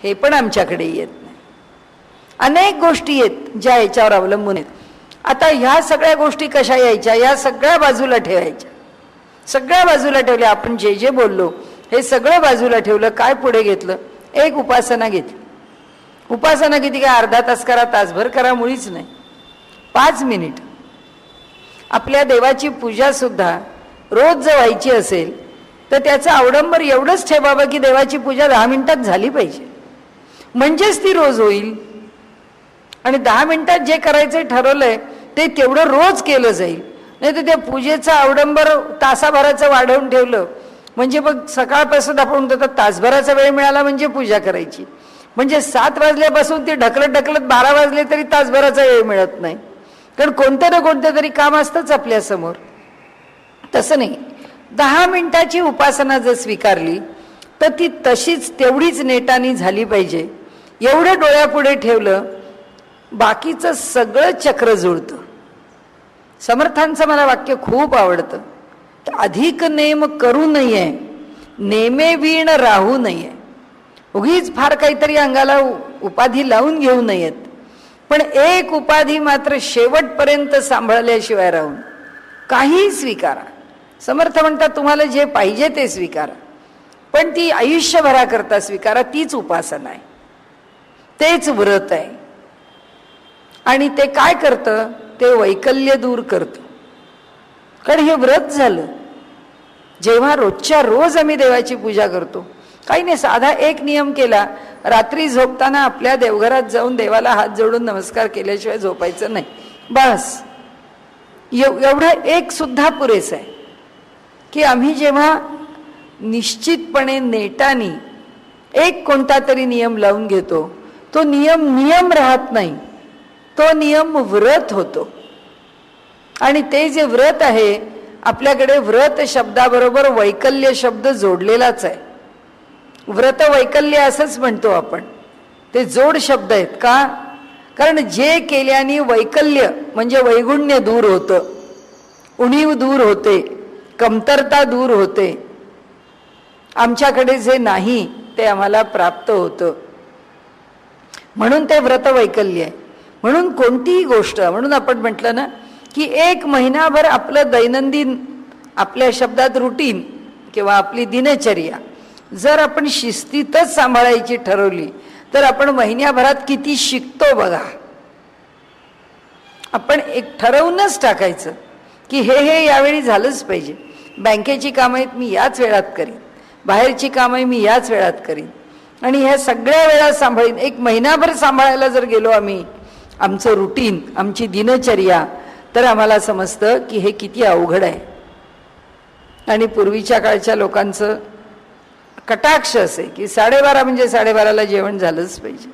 हे पण आमच्याकडे येत नाही. अनेक गोष्टी आहेत ज्या याच्यावर अवलंबून आहेत. आता ह्या सगळ्या गोष्टी कशा यायच्या, या सगळ्या बाजूला ठेवायच्या. सगळ्या बाजूला ठेवल्या. आपण जे जे बोललो हे सगळं बाजूला ठेवलं. काय पुढे घेतलं? एक उपासना घेतली. उपासना किती काय? अर्धा तास करा, तासभर करा, मुळीच नाही. 5 मिनिट. आपल्या देवाची पूजा सुद्धा रोज जर व्हायची असेल तर त्याचं अवडंबर एवढंच ठेवावं की देवाची पूजा 10 मिनिटात झाली पाहिजे, म्हणजेच ती रोज होईल. आणि 10 मिनिटात जे करायचं ठरवलंय ते तेवढं रोज केलं जाईल. नाही तर त्या पूजेचं अवडंबर तासाभराचं वाढवून ठेवलं म्हणजे मग सकाळपासून आपण तासभराचा वेळ मिळाला म्हणजे पूजा करायची, म्हणजे 7 वाजल्यापासून ते ढकलत ढकलत 12 वाजले तरी तासभराचा वेळ मिळत नाही. कारण कोणतं ना कोणतं तरी काम असतंच आपल्यासमोर. तसं नाही. 10 मिनिटाची उपासना जर स्वीकारली तर ती तशीच तेवढीच नेटानी झाली पाहिजे. एवढं डोळ्यापुढे ठेवलं बाकीचं सगळं चक्र जुळतं. समर्थांचं मला वाक्य खूप आवडतं. अधिक नेम करू नये, नेमे वीण राहू नये. उगीच फार काहीतरी अंगाला उपाधी लावून घेऊ नयेत, पण एक उपाधी मात्र शेवटपर्यंत सांभाळल्याशिवाय राहून काही स्वीकारा. समर्थ म्हणतात तुम्हाला जे पाहिजे ते स्वीकारा, पण ती आयुष्यभराकरता स्वीकारा. तीच उपासना आहे, तेच व्रत आहे. आणि ते काय करतं? ते वैकल्य दूर करतं. कारण हे व्रत झालं. जेव्हा रोजच्या रोज आम्ही देवाची पूजा करतो, काही नाही, साधा एक नियम केला, रात्री झोपताना आपल्या देवघरात जाऊन देवाला हात जोडून नमस्कार केल्याशिवाय झोपायचं नाही, बस. एवढं एक सुद्धा पुरेसं आहे की आम्ही जेव्हा निश्चितपणे नेटानी एक कोणता तरी नियम लावून घेतो, तो नियम राहत नाही, तो नियम व्रत होतो. आणि ते जे व्रत आहे, आपल्याकडे व्रत शब्दाबरोबर वैकल्य शब्द जोडलेलाच आहे. व्रत वैकल्य असंच म्हणतो आपण, ते जोड शब्द आहेत. का? कारण जे केल्याने वैकल्य म्हणजे वैगुण्य दूर होतं, उणीव दूर होते, कमतरता दूर होते, आमच्याकडे जे नाही ते आम्हाला प्राप्त होतं, म्हणून ते व्रत वैकल्य आहे. म्हणून कोणतीही गोष्ट, म्हणून आपण म्हटलं ना की 1 महिनाभर आपलं दैनंदिन, आपल्या शब्दात रुटीन किंवा आपली दिनचर्या जर आपण शिस्तीतच सांभाळायची ठरवली तर आपण महिन्याभरात किती शिकतो बघा. आपण एक ठरवूनच टाकायचं की हे यावेळी झालंच पाहिजे. बँकेची कामं आहेत मी याच वेळात करीन, बाहेरची कामं मी याच वेळात करीन, आणि ह्या सगळ्या वेळा सांभाळीन. 1 महिनाभर सांभाळायला जर गेलो आम्ही आमचं रुटीन, आमची दिनचर्या, तर आम्हाला समजतं की हे किती अवघड आहे. आणि पूर्वीच्या काळच्या लोकांचं कटाक्ष असे की 12:30 म्हणजे 12:30ला जेवण झालंच पाहिजे,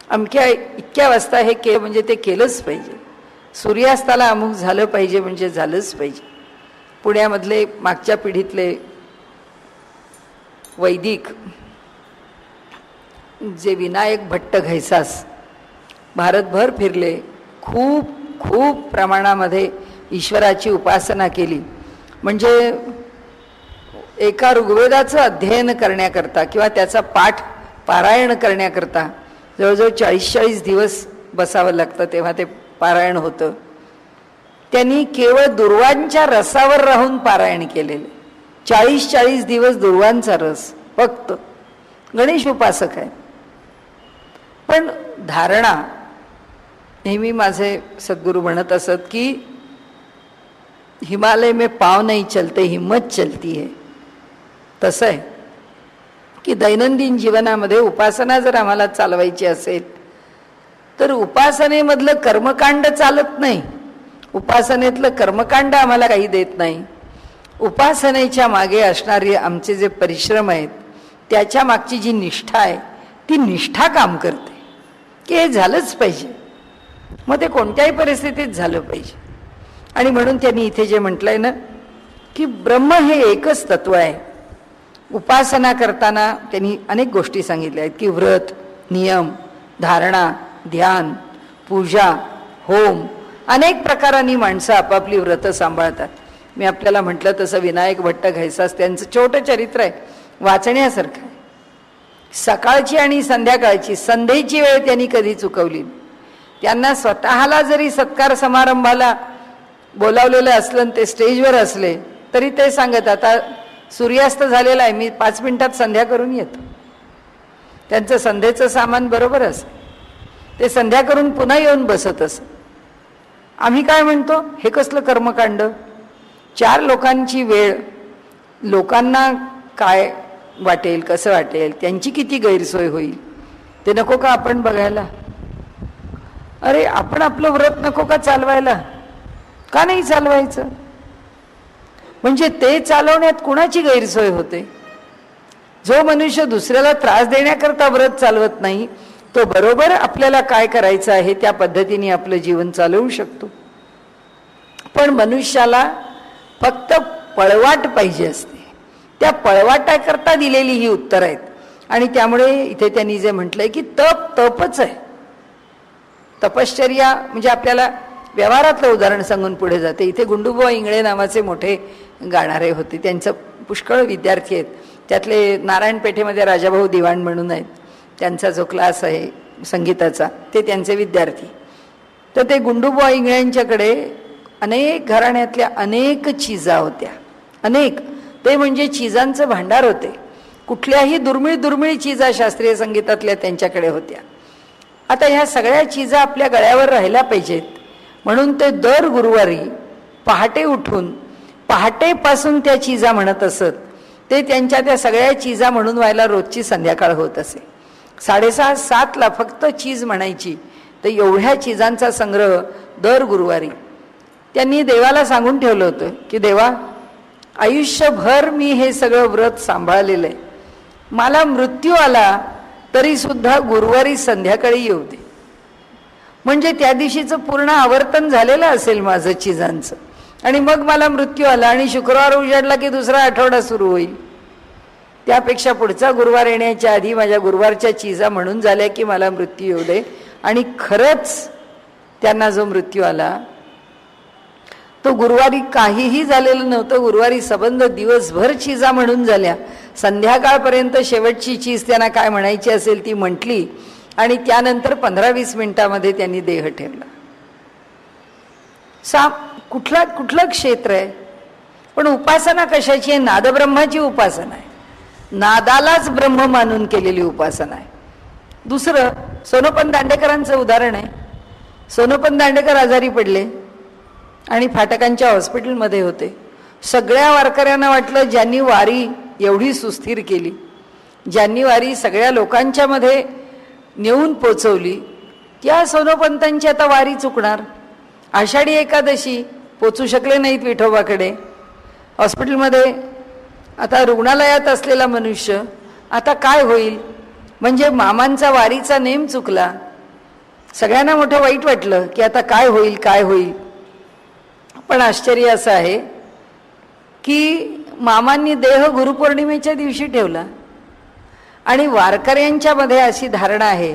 अमक्या इतक्या वाजता हे केलं म्हणजे ते केलंच पाहिजे, सूर्यास्ताला अमुक झालं पाहिजे म्हणजे झालंच पाहिजे. पुण्यामधले मागच्या पिढीतले वैदिक जे विनायक भट्ट घैसास भारतभर फिरले, खूप खूप प्रमाणामध्ये ईश्वराची उपासना केली. म्हणजे एका ऋग्वेदाचं अध्ययन करण्याकरता किंवा त्याचा पाठ पारायण करण्याकरता जवळजवळ 40-40 दिवस बसावं लागतं, तेव्हा ते पारायण होतं. त्यांनी केवळ दुर्वांच्या रसावर राहून पारायण केलेलं. 40-40 दिवस दुर्वांचा रस फक्त. गणेश उपासक आहे. पण धारणा नेहमी माझे सद्गुरू म्हणत असत की हिमालय में पाव नहीं चलते, हिम्मत चलती है. तसं आहे की दैनंदिन जीवनामध्ये उपासना जर आम्हाला चालवायची असेल तर उपासनेमधलं कर्मकांड चालत नाही, उपासनेतलं कर्मकांड आम्हाला काही देत नाही. उपासनेच्या मागे असणारे आमचे जे परिश्रम आहेत त्याच्या मागची जी निष्ठा आहे ती निष्ठा काम करते की हे झालंच पाहिजे, मग ते कोणत्याही परिस्थितीत झालं पाहिजे. आणि म्हणून त्यांनी इथे जे म्हटलंय ना की ब्रह्म हे एकच तत्व आहे. उपासना करताना त्यांनी अनेक गोष्टी सांगितल्या आहेत की व्रत, नियम, धारणा, ध्यान, पूजा, होम, अनेक प्रकारांनी माणसं आपापली व्रतं सांभाळतात. मी आपल्याला म्हटलं तसं विनायक भट्ट घैसास त्यांचं छोटं चरित्र आहे, वाचण्यासारखं आहे. सकाळची आणि संध्याकाळची संध्येची वेळ त्यांनी कधी चुकवली. त्यांना स्वतःला जरी सत्कार समारंभाला बोलावलेलं असलं ते स्टेजवर असले तरी ते सांगत, आता सूर्यास्त झालेला आहे, मी 5 मिनिटात संध्या करून येतो. त्यांचं संध्येचं सामान बरोबर असं, ते संध्या करून पुन्हा येऊन बसत असत. आम्ही काय म्हणतो, हे कसलं कर्मकांड, 4 लोकांची वेळ, लोकांना काय वाटेल, कसं वाटेल, त्यांची किती गैरसोय होईल, ते नको का आपण बघायला? अरे आपण आपलं व्रत नको का चालवायला? का नाही चालवायचं? म्हणजे ते चालवण्यात कुणाची गैरसोय होते? जो मनुष्य दुसऱ्याला त्रास देण्याकरता व्रत चालवत नाही तो बरोबर आपल्याला काय करायचं आहे त्या पद्धतीने आपलं जीवन चालवू शकतो. पण मनुष्याला फक्त पळवाट पाहिजे असते, त्या पळवाटाकरता दिलेली ही उत्तर आहेत. आणि त्यामुळे इथे त्यांनी जे म्हटलंय की तपच आहे. तपश्चर्या म्हणजे आपल्याला व्यवहारातलं उदाहरण सांगून पुढे जाते. इथे गुंडूबुवा इंगळे नावाचे मोठे गाणारे होते, त्यांचं पुष्कळ विद्यार्थी आहेत. त्यातले नारायण पेठेमध्ये राजाभाऊ दिवाण म्हणून आहेत, त्यांचा जो क्लास आहे संगीताचा ते त्यांचे विद्यार्थी. तर ते गुंडूबुवा इंगळ्यांच्याकडे अनेक घराण्यातल्या अनेक चीजा होत्या, अनेक, ते म्हणजे चीजांचं भांडार होते. कुठल्याही दुर्मिळ चीजा शास्त्रीय संगीतातल्या त्यांच्याकडे होत्या. आता ह्या सगळ्या चीजा आपल्या गळ्यावर राहिल्या पाहिजेत म्हणून ते दर गुरुवारी पहाटे उठून पहाटेपासून त्या चीजा म्हणत असत. ते त्यांच्या त्या सगळ्या चीजा म्हणून व्हायला रोजची संध्याकाळ होत असे. 6:30-7ला फक्त चीज म्हणायची. तर एवढ्या चीजांचा संग्रह दर गुरुवारी त्यांनी देवाला सांगून ठेवलं होतं की देवा, आयुष्यभर मी हे सगळं व्रत सांभाळलेलं आहे, मला मृत्यू आला तरी सुद्धा गुरुवारी संध्याकाळी येऊ दे. म्हणजे त्या दिवशीचं पूर्ण आवर्तन झालेलं असेल माझं चीजांचं, आणि मग मला मृत्यू आला आणि शुक्रवार उजाडला की दुसरा आठवडा सुरू होईल. त्यापेक्षा पुढचा गुरुवार येण्याच्या आधी माझ्या गुरुवारच्या चीजा म्हणून झाल्या की मला मृत्यू येऊ दे. आणि खरंच त्यांना जो मृत्यू आला तो गुरुवारी काहीही झालेलं नव्हतं. गुरुवारी सबंध दिवसभर चीजा म्हणून झाल्या. संध्याकाळपर्यंत शेवटची चीज त्यांना काय म्हणायची असेल ती म्हटली आणि त्यानंतर 15-20 मिनिटामध्ये त्यांनी देह ठेवला. कुठलं क्षेत्र आहे, पण उपासना कशाची आहे? नादब्रह्माची उपासना आहे. नादालाच ब्रह्म मानून केलेली उपासना आहे. दुसरं सोनोपंत दांडेकरांचं उदाहरण आहे. सोनोपंत दांडेकर आजारी पडले आणि फाटकांच्या हॉस्पिटलमध्ये होते. सगळ्या वारकऱ्यांना वाटलं ज्यांनी वारी एवढी सुस्थिर केली, ज्यांनी वारी सगळ्या लोकांच्या मध्ये नेऊन पोचवली, त्या सोनोपंतांची आता वारी चुकणार. आषाढी एकादशी पोचू शकले नाहीत विठोबाकडे. हॉस्पिटलमध्ये आता रुग्णालयात असलेला मनुष्य आता काय होईल? म्हणजे मामांचा वारीचा नेम चुकला. सगळ्यांना मोठं वाईट वाटलं की आता काय होईल, काय होईल. पण आश्चर्य असं आहे की मामांनी देह गुरुपौर्णिमेच्या दिवशी ठेवला. आणि वारकऱ्यांच्या मध्ये अशी धारणा आहे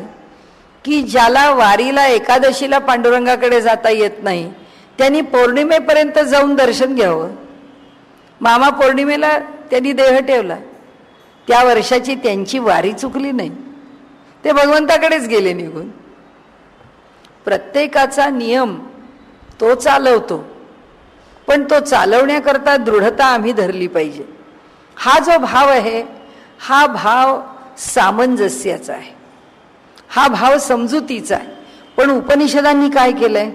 की ज्याला वारीला एकादशीला पांडुरंगाकडे जाता येत नाही त्यांनी पौर्णिमेपर्यंत जाऊन दर्शन घ्यावं. मामा पौर्णिमेला त्यांनी देह ठेवला. त्या वर्षाची त्यांची वारी चुकली नाही, ते भगवंताकडेच गेले निघून. प्रत्येकाचा नियम तो चालवतो, पण तो चालवण्याकरता दृढता आम्ही धरली पाहिजे. हा जो भाव आहे हा भाव सामंजस्याचा आहे, हा भाव समजुतीचा आहे. पण उपनिषदांनी काय केलंय?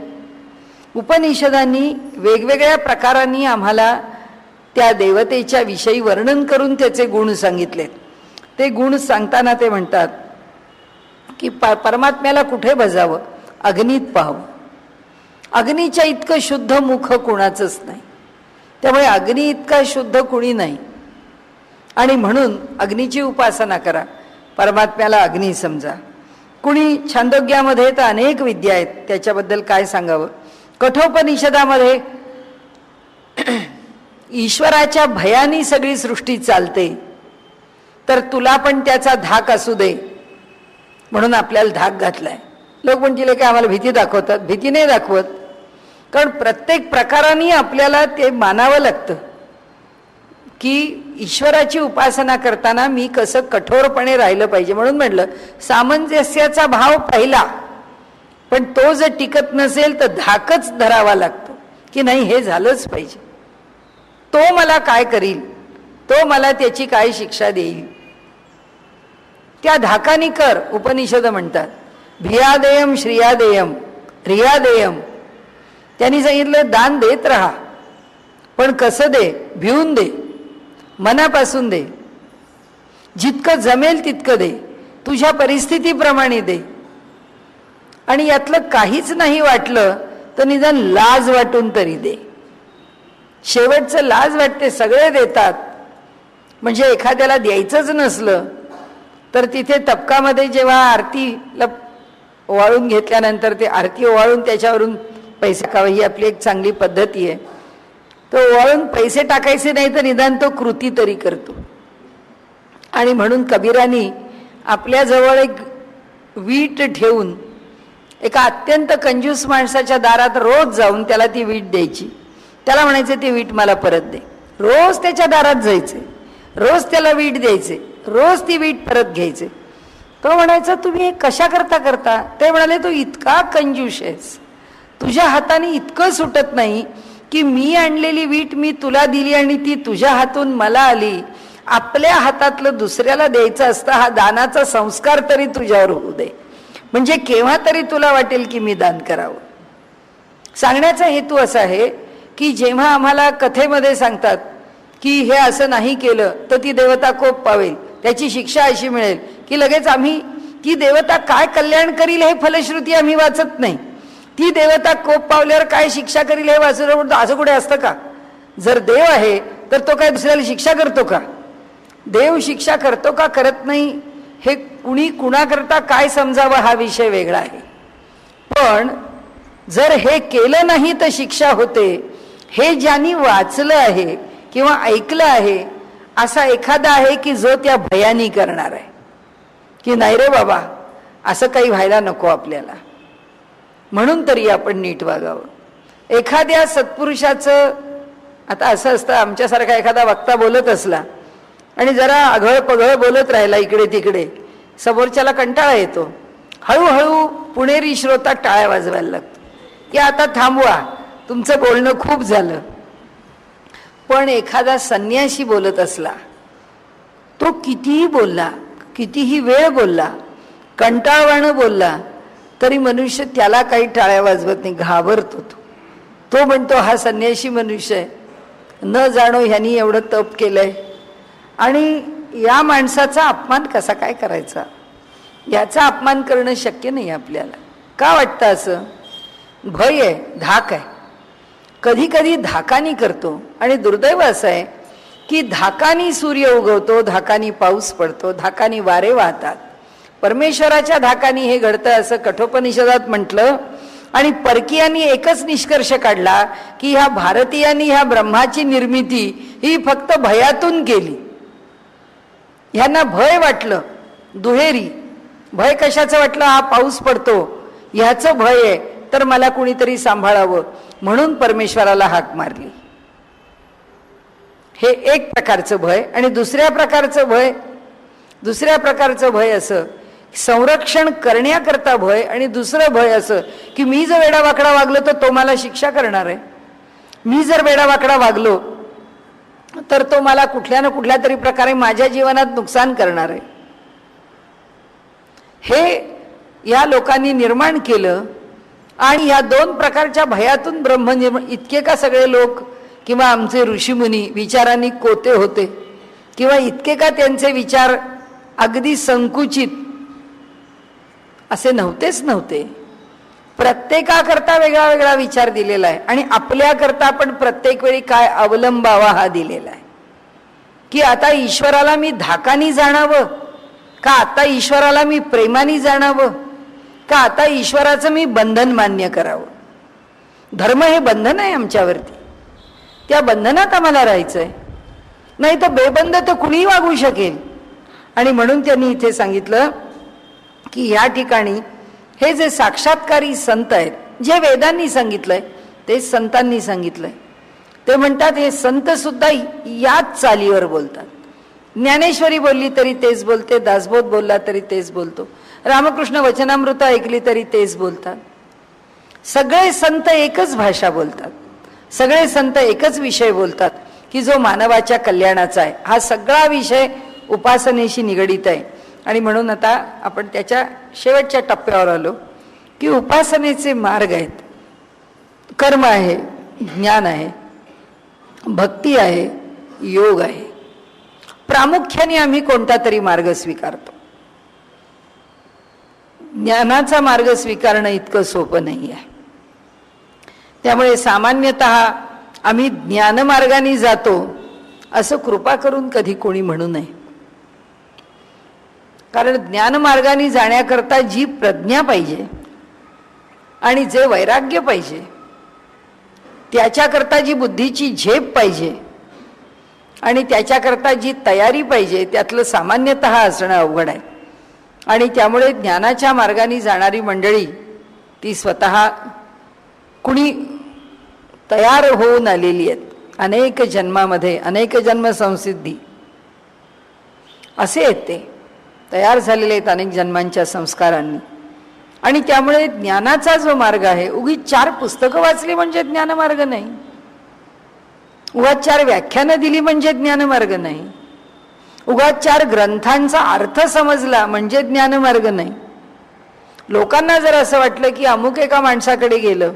उपनिषदांनी वेगवेगळ्या प्रकारांनी आम्हाला त्या देवतेच्या विषयी वर्णन करून त्याचे गुण सांगितलेत. ते गुण सांगताना ते म्हणतात की परमात्म्याला कुठे भजावं? अग्नीत पाहावं. अग्नीच्या इतकं शुद्ध मुख कुणाचंच नाही, त्यामुळे अग्नी इतका शुद्ध कुणी नाही. आणि म्हणून अग्नीची उपासना करा. परमात्म्याला अग्नी समजा. कुणी छांदोग्यामध्ये तर अनेक विद्या आहेत, त्याच्याबद्दल काय सांगावं. कठोपनिषदामध्ये ईश्वराच्या भयानी सगळी सृष्टी चालते, तर तुला पण त्याचा धाक असू दे म्हणून आपल्याला धाक घातलाय. लोक म्हणतील की आम्हाला भीती दाखवतात. भीती नाही दाखवत, कारण प्रत्येक प्रकाराने आपल्याला ते मानावं लागतं की ईश्वराची उपासना करताना मी कसं कठोरपणे राहिलं पाहिजे. म्हणून म्हटलं सामंजस्याचा भाव पहिला, पण तो जर टिकत नसेल तर धाकच धरावा लागतो की नाही हे झालंच पाहिजे. तो मला काय करील, तो मला त्याची काय शिक्षा देईल, त्या धाकानी कर. उपनिषद म्हणतात भियादेयम श्रियादेयम रियादेयम. त्यांनी सांगितलं दान देत राहा, पण कसं दे, भिवून दे, मनापासून दे, जितकं जमेल तितकं दे, तुझ्या परिस्थितीप्रमाणे दे. आणि यातलं काहीच नाही वाटलं तर निदान लाज वाटून तरी दे. शेवटचं लाज वाटते, सगळे देतात. म्हणजे एखाद्याला द्यायचंच नसलं तर तिथे तबकामध्ये जेव्हा आरतीला ओवाळून घेतल्यानंतर ते आरती ओवाळून त्याच्यावरून पैसे टाकावे, ही आपली एक चांगली पद्धती आहे. तो ओवाळून पैसे टाकायचे नाही तर निदान तो कृती तरी करतो. आणि म्हणून कबीरांनी आपल्याजवळ एक वीट ठेवून एका अत्यंत कंजूस माणसाच्या दारात रोज जाऊन त्याला ती वीट द्यायची. त्याला म्हणायचे ती वीट मला परत दे. रोज त्याच्या दारात जायचे, रोज त्याला वीट द्यायचे, रोज ती वीट परत घ्यायचे. तो म्हणायचा तुम्ही हे कशा करता करता. ते म्हणाले तू इतका कंजूस आहेस, तुझ्या हाताने इतकं सुटत नाही की मी आणलेली वीट मी तुला दिली आणि ती तुझ्या हातून मला आली. आपल्या हातातलं दुसऱ्याला द्यायचं असतं, हा दानाचा संस्कार तरी तुझ्यावर होऊ दे, म्हणजे केव्हा तरी तुला वाटेल की मी दान करावं. सांगण्याचा हेतू असा आहे की जेव्हा आम्हाला कथेमध्ये सांगतात की हे असं नाही केलं तर ती देवता कोप पावेल, त्याची शिक्षा अशी मिळेल, की लगेच आम्ही ती देवता काय कल्याण करील हे फलश्रुती आम्ही वाचत नाही. ती देवता कोप पावल्यावर काय शिक्षा करील हे वाचलं म्हणतो. असं कुठे असतं का. जर देव आहे तर तो काय दुसऱ्याला शिक्षा करतो का. देव शिक्षा करतो का करत नाही हे कुणी कुणाकरता काय समजावं हा विषय वेगळा आहे. पण जर हे केलं नाही तर शिक्षा होते हे ज्यांनी वाचलं आहे किंवा ऐकलं आहे असा एखादा आहे की जो त्या भयानी करणार आहे की नाही रे बाबा असं काही व्हायला नको आपल्याला, म्हणून तरी आपण नीट वागावं. एखाद्या सत्पुरुषाचं आता असं असतं, आमच्यासारखा एखादा वक्ता बोलत असला आणि जरा आघळ पघळ बोलत राहिला इकडे तिकडे, समोरच्याला कंटाळा येतो. हळूहळू पुणेरी श्रोता टाळ्या वाजवायला लागतो की आता थांबवा, तुमचं बोलणं खूप झालं. पण एखादा संन्यासी बोलत असला, तो कितीही बोलला, कितीही वेळ बोलला, कंटाळवाणं बोलला, तरी मनुष्य त्याला काही टाळ्या वाजवत नाही, घाबरतो. तो म्हणतो हा संन्यासी मनुष्य आहे, न जाणो ह्यांनी एवढं तप केलंय आणि या माणसाचा अपमान कसा काय करायचा. याचा अपमान करणं शक्य नाही आपल्याला. का वाटतं असं. भय आहे, धाक आहे. कधी कधी धाकानी करतो आणि दुर्दैव असं आहे की धाकानी सूर्य उगवतो, धाकानी पाऊस पडतो, धाकानी वारे वाहतात. परमेश्वराच्या धाकानी हे घडतं असं कठोपनिषदात म्हटलं. आणि परकीयांनी एकच निष्कर्ष काढला की ह्या भारतीयांनी ह्या ब्रह्माची निर्मिती ही फक्त भयातून केली. ह्यांना भय वाटलं, दुहेरी भय. कशाचं वाटलं, हा पाऊस पडतो ह्याचं भय आहे तर मला कुणीतरी सांभाळावं, म्हणून परमेश्वराला हाक मारली. हे एक प्रकारचं भय. आणि दुसऱ्या प्रकारचं भय असं संरक्षण करण्याकरता भय. आणि दुसरं भय असं की मी जर वेडावाकडा वागलो तर तो मला शिक्षा करणार आहे. मी जर वेडावाकडा वागलो तर तो मला कुठल्या ना कुठल्या तरी प्रकारे माझ्या जीवनात नुकसान करणार आहे. हे या लोकांनी निर्माण केलं. आणि ह्या दोन प्रकारच्या भयातून ब्रह्मनिर्माण. इतके का सगळे लोक किंवा आमचे ऋषीमुनी विचारांनी कोते होते, किंवा इतके का त्यांचे विचार अगदी संकुचित असे नव्हते. प्रत्येकाकरता वेगळा वेगळा विचार दिलेला आहे. आणि आपल्याकरता आपण प्रत्येक वेळी काय अवलंबावा हा दिलेला आहे की आता ईश्वराला मी धाकानी जाणावं का आता ईश्वराला मी प्रेमाने जाणावं, का आता ईश्वराचं मी बंधन मान्य करावं? धर्म हे बंधन आहे आमच्यावरती, त्या बंधनात आम्हाला राहायचंय, नाही तर बेबंद तर कुणीही वागू शकेल. आणि म्हणून त्यांनी इथे सांगितलं की या ठिकाणी हे जे साक्षात्कारी संत आहेत, जे वेदांनी सांगितलंय तेच संतांनी सांगितलंय. ते म्हणतात हे संत सुद्धा याच चालीवर बोलतात. ज्ञानेश्वरी बोलली तरी तेच बोलते, दासबोध बोलला तरी तेच बोलतो, रामकृष्ण वचनामृत ऐकली तरी तेच बोलतात. सगळे संत एकच भाषा बोलतात, सगळे संत एकच विषय बोलतात की जो मानवाच्या कल्याणाचा आहे. हा सगळा विषय उपासनेशी निगडीत आहे. आणि म्हणून आता आपण त्याच्या शेवटच्या टप्प्यावर आलो की उपासनेचे मार्ग आहेत. कर्म आहे, ज्ञान आहे, भक्ती आहे, योग आहे. प्रामुख्याने आम्ही कोणता तरी मार्ग स्वीकारतो. ज्ञानाचा मार्ग स्वीकारणं इतकं सोपं नाही आहे. त्यामुळे सामान्यतः आम्ही ज्ञानमार्गाने जातो असं कृपा करून कधी कोणी म्हणू नये. कारण ज्ञानमार्गाने जाण्याकरता जी प्रज्ञा पाहिजे आणि जे वैराग्य पाहिजे, त्याच्याकरता जी बुद्धीची झेप पाहिजे आणि त्याच्याकरता जी तयारी पाहिजे, त्यातलं सामान्यतः असणं अवघड आहे. आणि त्यामुळे ज्ञानाच्या मार्गाने जाणारी मंडळी ती स्वतः कुणी तयार होऊन आलेली आहेत. अनेक जन्मामध्ये अनेक जन्म संसिद्धी असे आहेत, ते तयार झालेले आहेत अनेक जन्मांच्या संस्कारांनी. आणि त्यामुळे ज्ञानाचा जो मार्ग आहे, उगीच 4 पुस्तकं वाचली म्हणजे ज्ञानमार्ग नाही, उगाच 4 व्याख्यानं दिली म्हणजे ज्ञानमार्ग नाही, उगाच 4 ग्रंथांचा अर्थ समजला म्हणजे ज्ञानमार्ग नाही. लोकांना जर असं वाटलं की अमुक एका माणसाकडे गेलं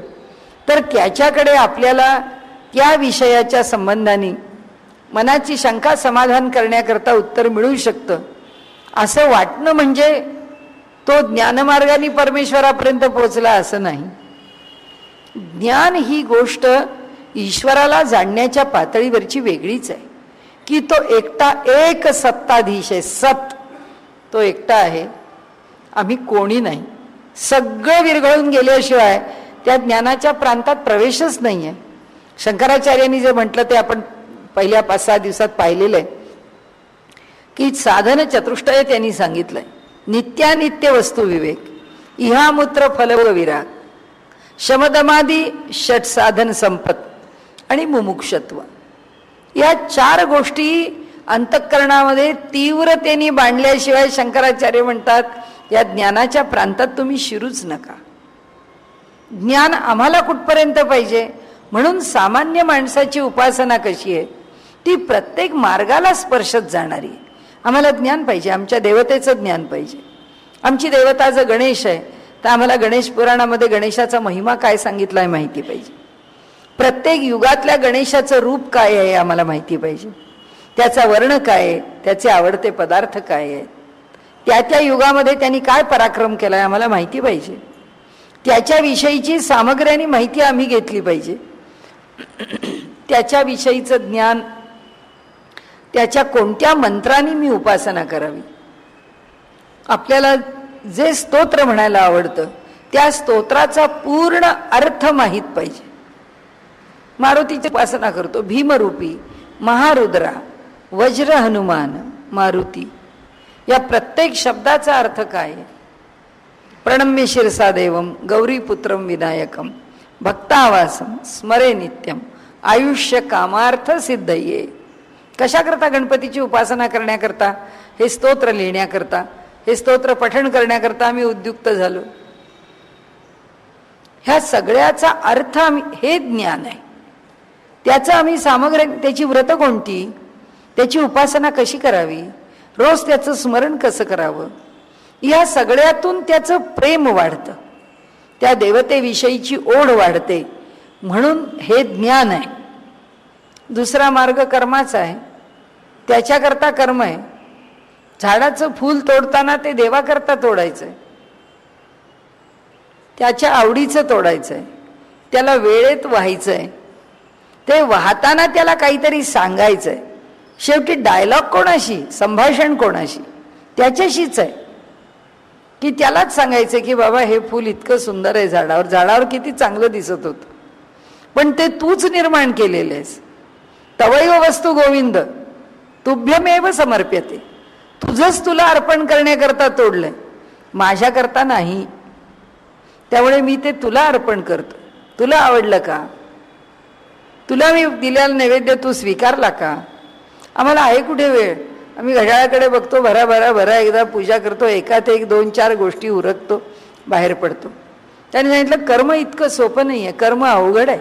तर त्याच्याकडे आपल्याला त्या विषयाच्या संबंधाने मनाची शंका समाधान करण्याकरता उत्तर मिळू शकतं असं वाटणं म्हणजे तो ज्ञानमार्गाने परमेश्वरापर्यंत पोहोचला असं नाही. ज्ञान ही गोष्ट ईश्वराला जाणण्याच्या पातळीवरची वेगळीच आहे की तो एकटा एक सत्ताधीश आहे. सत तो एकटा आहे, आम्ही कोणी नाही. सगळं विरघळून गेल्याशिवाय त्या ज्ञानाच्या प्रांतात प्रवेशच नाही आहे. शंकराचार्यांनी जे म्हटलं ते आपण पहिल्या 5-6 दिवसात पाहिलेलं आहे की साधन चतुष्टय त्यांनी सांगितलंय. नित्यानित्य वस्तू विवेक, इहामूत्र फलव विराग, शमदमादी षट साधन संपत आणि मुमुक्षत्व. या 4 गोष्टी अंतःकरणामध्ये तीव्रतेने बांधल्याशिवाय शंकराचार्य म्हणतात या ज्ञानाच्या प्रांतात तुम्ही शिरूच नका. ज्ञान आम्हाला कुठपर्यंत पाहिजे? म्हणून सामान्य माणसाची उपासना कशी आहे, ती प्रत्येक मार्गाला स्पर्शत जाणारी. आम्हाला ज्ञान पाहिजे, आमच्या देवतेचं ज्ञान पाहिजे. आमची देवता जर गणेश आहे तर आम्हाला गणेश पुराणामध्ये गणेशाचा महिमा काय सांगितला आहे माहिती पाहिजे. प्रत्येक युगातल्या गणेशाचं रूप काय आहे आम्हाला माहिती पाहिजे. त्याचा वर्ण काय आहे, त्याचे आवडते पदार्थ काय आहेत, त्या त्या युगामध्ये त्यांनी काय पराक्रम केला आहे आम्हाला माहिती पाहिजे. त्याच्याविषयीची सामग्र्यानी माहिती आम्ही घेतली पाहिजे. त्याच्याविषयीचं ज्ञान, त्याच्या कोणत्या मंत्रांनी मी उपासना करावी, आपल्याला जे स्तोत्र म्हणायला आवडतं त्या स्तोत्राचा पूर्ण अर्थ माहीत पाहिजे. मारुतीची उपासना करतो, भीमरूपी, महारुद्रा, वज्र हनुमान, मारुती, या प्रत्येक शब्दाचा अर्थ काय आहे? प्रणम्य शिरसा देवम गौरीपुत्रम विनायकम भक्तावासम स्मरे नित्यम आयुष्य कामार्थ सिद्धये. कशाकरता? गणपतीची उपासना करण्याकरता, हे स्तोत्र लिहिण्याकरता, हे स्तोत्र पठण करण्याकरता आम्ही उद्युक्त झालो. ह्या सगळ्याचा अर्थ हे ज्ञान आहे. त्याचं आम्ही सामग्री, त्याची व्रत कोणती, त्याची उपासना कशी करावी, रोज त्याचं स्मरण कसं करावं, या सगळ्यातून त्याचं प्रेम वाढतं, त्या देवतेविषयीची ओढ वाढते. म्हणून हे ज्ञान आहे. दुसरा मार्ग कर्माचा आहे, त्याच्याकरता कर्म आहे. झाडाचं फूल तोडताना ते देवाकरता तोडायचंय, त्याच्या आवडीचं तोडायचंय, त्याला वेळेत व्हायचंय, ते वाहताना त्याला काहीतरी सांगायचंय. शेवटी डायलॉग कोणाशी, संभाषण कोणाशी, त्याच्याशीच आहे की त्यालाच सांगायचं की बाबा हे फूल इतकं सुंदर आहे, झाडावर झाडावर किती चांगलं दिसत होतं, पण ते तूच निर्माण केलेलं आहेस. तवैव वस्तू गोविंद तुभ्यमेव समर्प्यते. तुझंच तुला अर्पण करण्याकरता तोडलंय, माझ्याकरता नाही. त्यामुळे मी ते तुला अर्पण करतो. तुला आवडलं का? तुला मी दिलेला नैवेद्य तू स्वीकारला का? आम्हाला आहे कुठे वेळ? आम्ही घड्याळाकडे बघतो, भरा भरा भरा एकदा पूजा करतो, एकात एक 2-4 गोष्टी उरकतो, बाहेर पडतो. त्याने सांगितलं कर्म इतकं सोपं नाही आहे, कर्म अवघड आहे.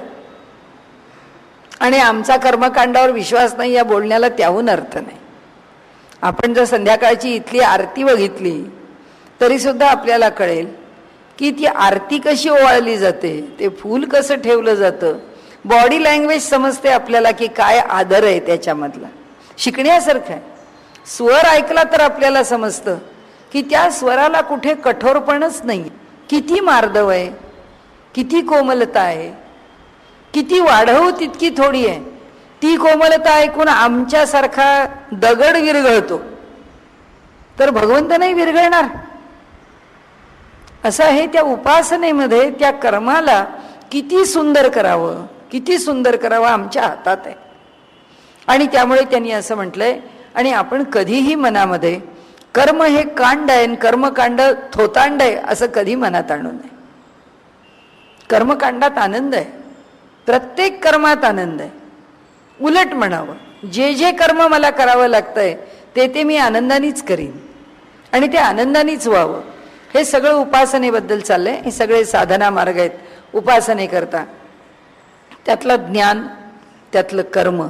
आणि आमचा कर्मकांडावर विश्वास नाही या बोलण्याला त्याहून अर्थ नाही. आपण जर संध्याकाळची इथली आरती बघितली तरी सुद्धा आपल्याला कळेल की ती आरती कशी ओवाळली जाते, ते फूल कसं ठेवलं जातं. बॉडी लँग्वेज समजते आपल्याला की काय आदर आहे त्याच्यामधला. शिकण्यासारखं आहे. स्वर ऐकला तर आपल्याला समजतं की त्या स्वराला कुठे कठोरपणच नाही. किती मार्दव आहे, किती कोमलता आहे, किती वाढवू तितकी थोडी आहे. ती कोमलता ऐकून आमच्यासारखा दगड विरघळतो तर भगवंत नाही विरघळणार. असं आहे त्या उपासनेमध्ये. त्या कर्माला किती सुंदर करावं, किती सुंदर करावं आमच्या हातात आहे. आणि त्यामुळे त्यांनी असं म्हटलंय, आणि आपण कधीही मनामध्ये कर्म हे कांड आहे, कर्मकांड थोतांड आहे असं कधी मनात आणू नये. कर्मकांडात आनंद आहे, प्रत्येक कर्मात आनंद आहे. उलट म्हणावं, जे जे कर्म मला करावं लागतंय ते मी आनंदानेच करीन आणि ते आनंदानेच व्हावं. हे सगळं उपासनेबद्दल चाललंय. हे सगळे साधना मार्ग आहेत उपासने करता. त्यातलं ज्ञान, त्यातलं कर्म,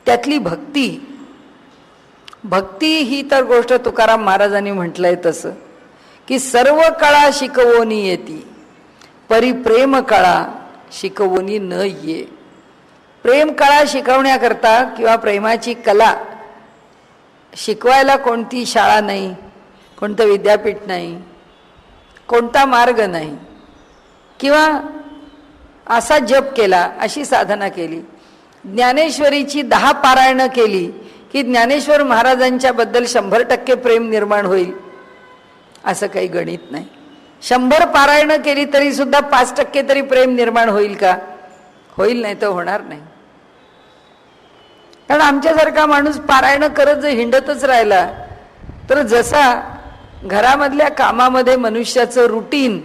त्यातली भक्ती. भक्ती ही तर गोष्ट तुकाराम महाराजांनी म्हटलंय तसं की सर्व कळा शिकवोनी येती, परिप्रेम कळा शिकवोनी न ये. प्रेम कळा शिकवण्याकरता किंवा प्रेमाची कला शिकवायला कोणती शाळा नाही, कोणतं विद्यापीठ नाही, कोणता मार्ग नाही, किंवा असा जप केला, अशी साधना केली, ज्ञानेश्वरीची 10 पारायणं केली की ज्ञानेश्वर महाराजांच्या बद्दल 100% प्रेम निर्माण होईल, असं काही गणित नाही. 100 पारायणं केली तरी सुद्धा 5% तरी प्रेम निर्माण होईल का? होईल, नाही तर होणार नाही. कारण आमच्यासारखा माणूस पारायणं करत जर हिंडतच राहिला तर जसा घरामधल्या कामामध्ये मनुष्याचं रुटीन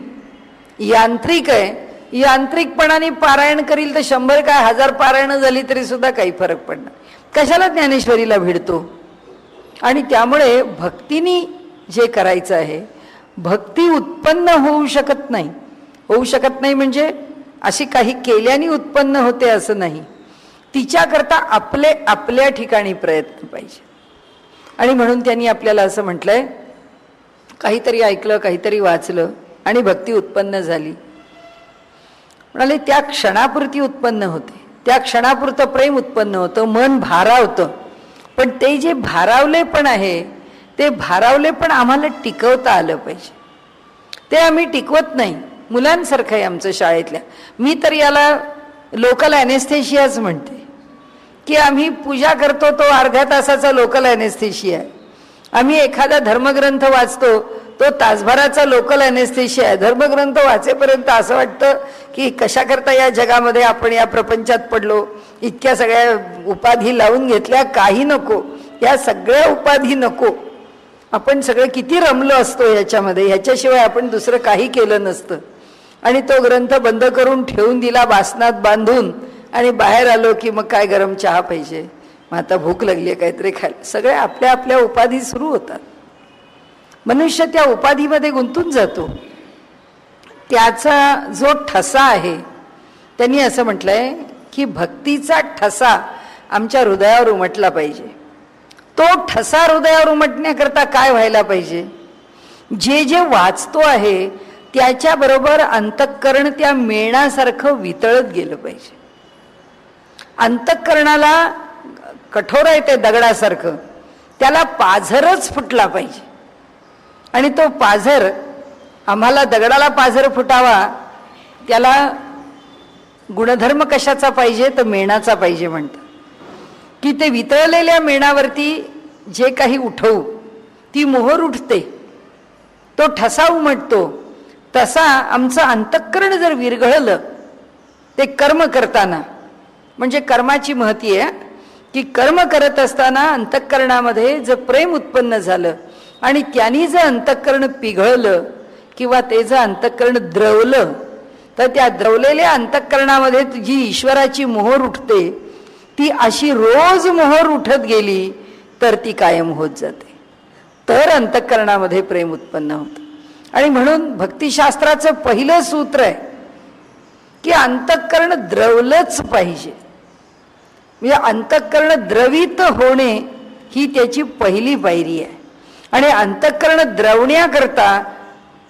यांत्रिक आहे, यांत्रिकपणाने पारायण करील तर 100 काय 1000 पारायणं झाली तरी सुद्धा काही फरक पडणार. कशाला ज्ञानेश्वरीला भिडतो? आणि त्यामुळे भक्तीने जे करायचं आहे, भक्ती उत्पन्न होऊ शकत नाही. होऊ शकत नाही म्हणजे अशी काही केल्याने उत्पन्न होते असं नाही. तिच्याकरता आपल्या ठिकाणी प्रयत्न पाहिजे. आणि म्हणून त्यांनी आपल्याला असं म्हटलंय, काहीतरी ऐकलं, काहीतरी वाचलं आणि भक्ती उत्पन्न झाली. म्हणाले त्या क्षणापुरती उत्पन्न होते, त्या क्षणापुरतं प्रेम उत्पन्न होतं, मन भारावतं. पण ते जे भारावले पण आहे ते भारावले पण आम्हाला टिकवता आलं पाहिजे. ते आम्ही टिकवत नाही. मुलांसारखं आहे आमचं शाळेतल्या. मी तर याला लोकल ॲनेस्थेशियाच म्हणते की आम्ही पूजा करतो तो अर्ध्या तासाचा लोकल ॲनेस्थेशिया आहे. आम्ही एखादा धर्मग्रंथ वाचतो तो तासभराचा लोकल ॲनेस्थेशिया आहे. धर्मग्रंथ वाचेपर्यंत असं वाटतं की कशा करता या जगामध्ये आपण या प्रपंचात पडलो, इतक्या सगळ्या उपाधी लावून घेतल्या, काही नको, या सगळ्या उपाधी नको. आपण सगळं किती रमलो असतो ह्याच्यामध्ये, ह्याच्याशिवाय आपण दुसरं काही केलं नसतं. आणि तो ग्रंथ बंद करून ठेवून दिला बासनात बांधून आणि बाहेर आलो की मग काय गरम चहा पाहिजे, मग आता भूक लागली आहे काहीतरी खायला. सगळे आपल्या आपल्या उपाधी सुरू होतात. मनुष्य त्या उपाधीमध्ये गुंतून जातो. त्याचा जो ठसा आहे, त्यांनी असं म्हटलंय की भक्तीचा ठसा आमच्या हृदयावर उमटला पाहिजे. तो ठसा हृदयावर उमटण्याकरता काय व्हायला पाहिजे? जे जे वाचतो आहे त्याच्याबरोबर अंतःकरण त्या मेणासारखं वितळत गेलं पाहिजे. अंतःकरणाला कठोर आहे ते दगडासारखं, त्याला पाझरच फुटला पाहिजे. आणि तो पाझर, आम्हाला दगडाला पाझर फुटावा त्याला गुणधर्म कशाचा पाहिजे तर मेणाचा पाहिजे म्हणतात. की ते वितळलेल्या मेणावरती जे काही उठवू ती मोहर उठते, तो ठसा उमटतो. तसा आमचं अंतःकरण जर विरघळलं ते कर्म करताना, म्हणजे कर्माची महती आहे की कर्म करत असताना अंतःकरणामध्ये जर प्रेम उत्पन्न झालं आणि त्यांनी जर अंतःकरण पिघळलं किंवा ते जर अंतःकरण द्रवलं, तर त्या द्रवलेल्या अंतःकरणामध्ये जी ईश्वराची मोहर उठते ती अशी रोज मोहर उठत गेली तर ती कायम होत जाते. तर अंतःकरणामध्ये प्रेम उत्पन्न होतं. आणि म्हणून भक्तिशास्त्राचं पहिलं सूत्र आहे की अंतःकरण द्रवलंच पाहिजे. म्हणजे अंतःकरण द्रवित होणे ही त्याची पहिली पायरी आहे. आणि अंतःकरण द्रवण्याकरता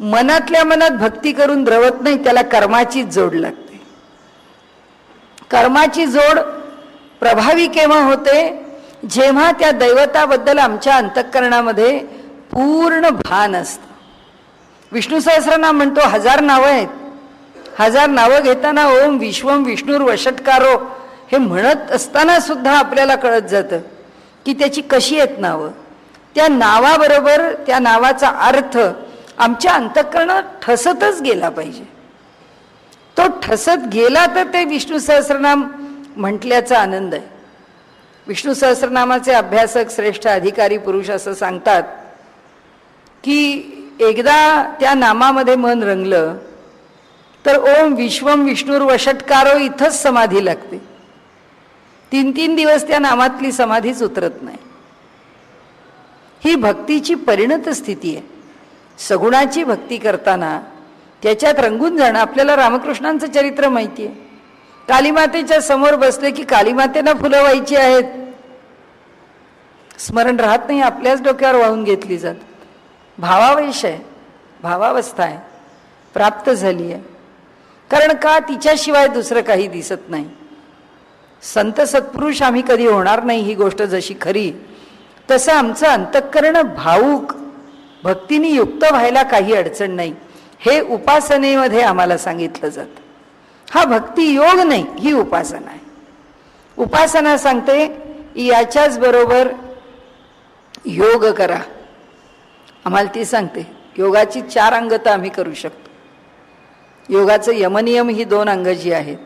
मनातल्या मनात भक्ती करून द्रवत नाही, त्याला कर्माची जोड लागते. कर्माची जोड प्रभावी केव्हा होते? जेव्हा त्या दैवताबद्दल आमच्या अंतःकरणामध्ये पूर्ण भान असतं. विष्णू सहस्रनाम म्हणतो 1000 नावं आहेत. 1000 नावं घेताना ओम विश्वम विष्णुर वषटकारो हे म्हणत असताना सुद्धा आपल्याला कळत जातं की त्याची कशी आहेत नावं. त्या नावाबरोबर त्या नावाचा अर्थ आमच्या अंतःकरणात ठसतच गेला पाहिजे. तो ठसत गेला तर ते विष्णू सहस्रनाम म्हटल्याचा आनंद आहे. विष्णू सहस्रनामाचे अभ्यासक श्रेष्ठ अधिकारी पुरुष असं सांगतात की एकदा त्या नामामध्ये मन रंगलं तर ओम विश्वम विष्णुर वषटकारो इथंच समाधी लागते. 3-3 दिवस त्या नामातली समाधीच उतरत नाही. ही भक्तीची परिणत स्थिती आहे. सगुणाची भक्ती करताना त्याच्यात रंगून जाणं. आपल्याला रामकृष्णांचं चरित्र माहिती आहे. कालीमातेच्या समोर बसले की कालीमातेला फुलं व्हायची आहेत, स्मरण राहत नाही, आपल्याच डोक्यावर वाहून घेतली जातात. भावावेश आहे, भावावस्था आहे, प्राप्त झाली आहे. कारण का? तिच्याशिवाय दुसरं काही दिसत नाही. संत सत्पुरुष आम्ही कधी होणार नाही ही गोष्ट जशी खरी, तसं आमचं अंतःकरण भावूक भक्तीने युक्त व्हायला काही अडचण नाही. हे उपासनेमध्ये आम्हाला सांगितलं जातं. हा भक्ती योग नाही, ही उपासना आहे. उपासना सांगते याच्याच बरोबर योग करा. आम्हाला ती सांगते योगाची 4 अंग तर आम्ही करू शकतो. योगाचं यमनियम ही 2 अंग जी आहेत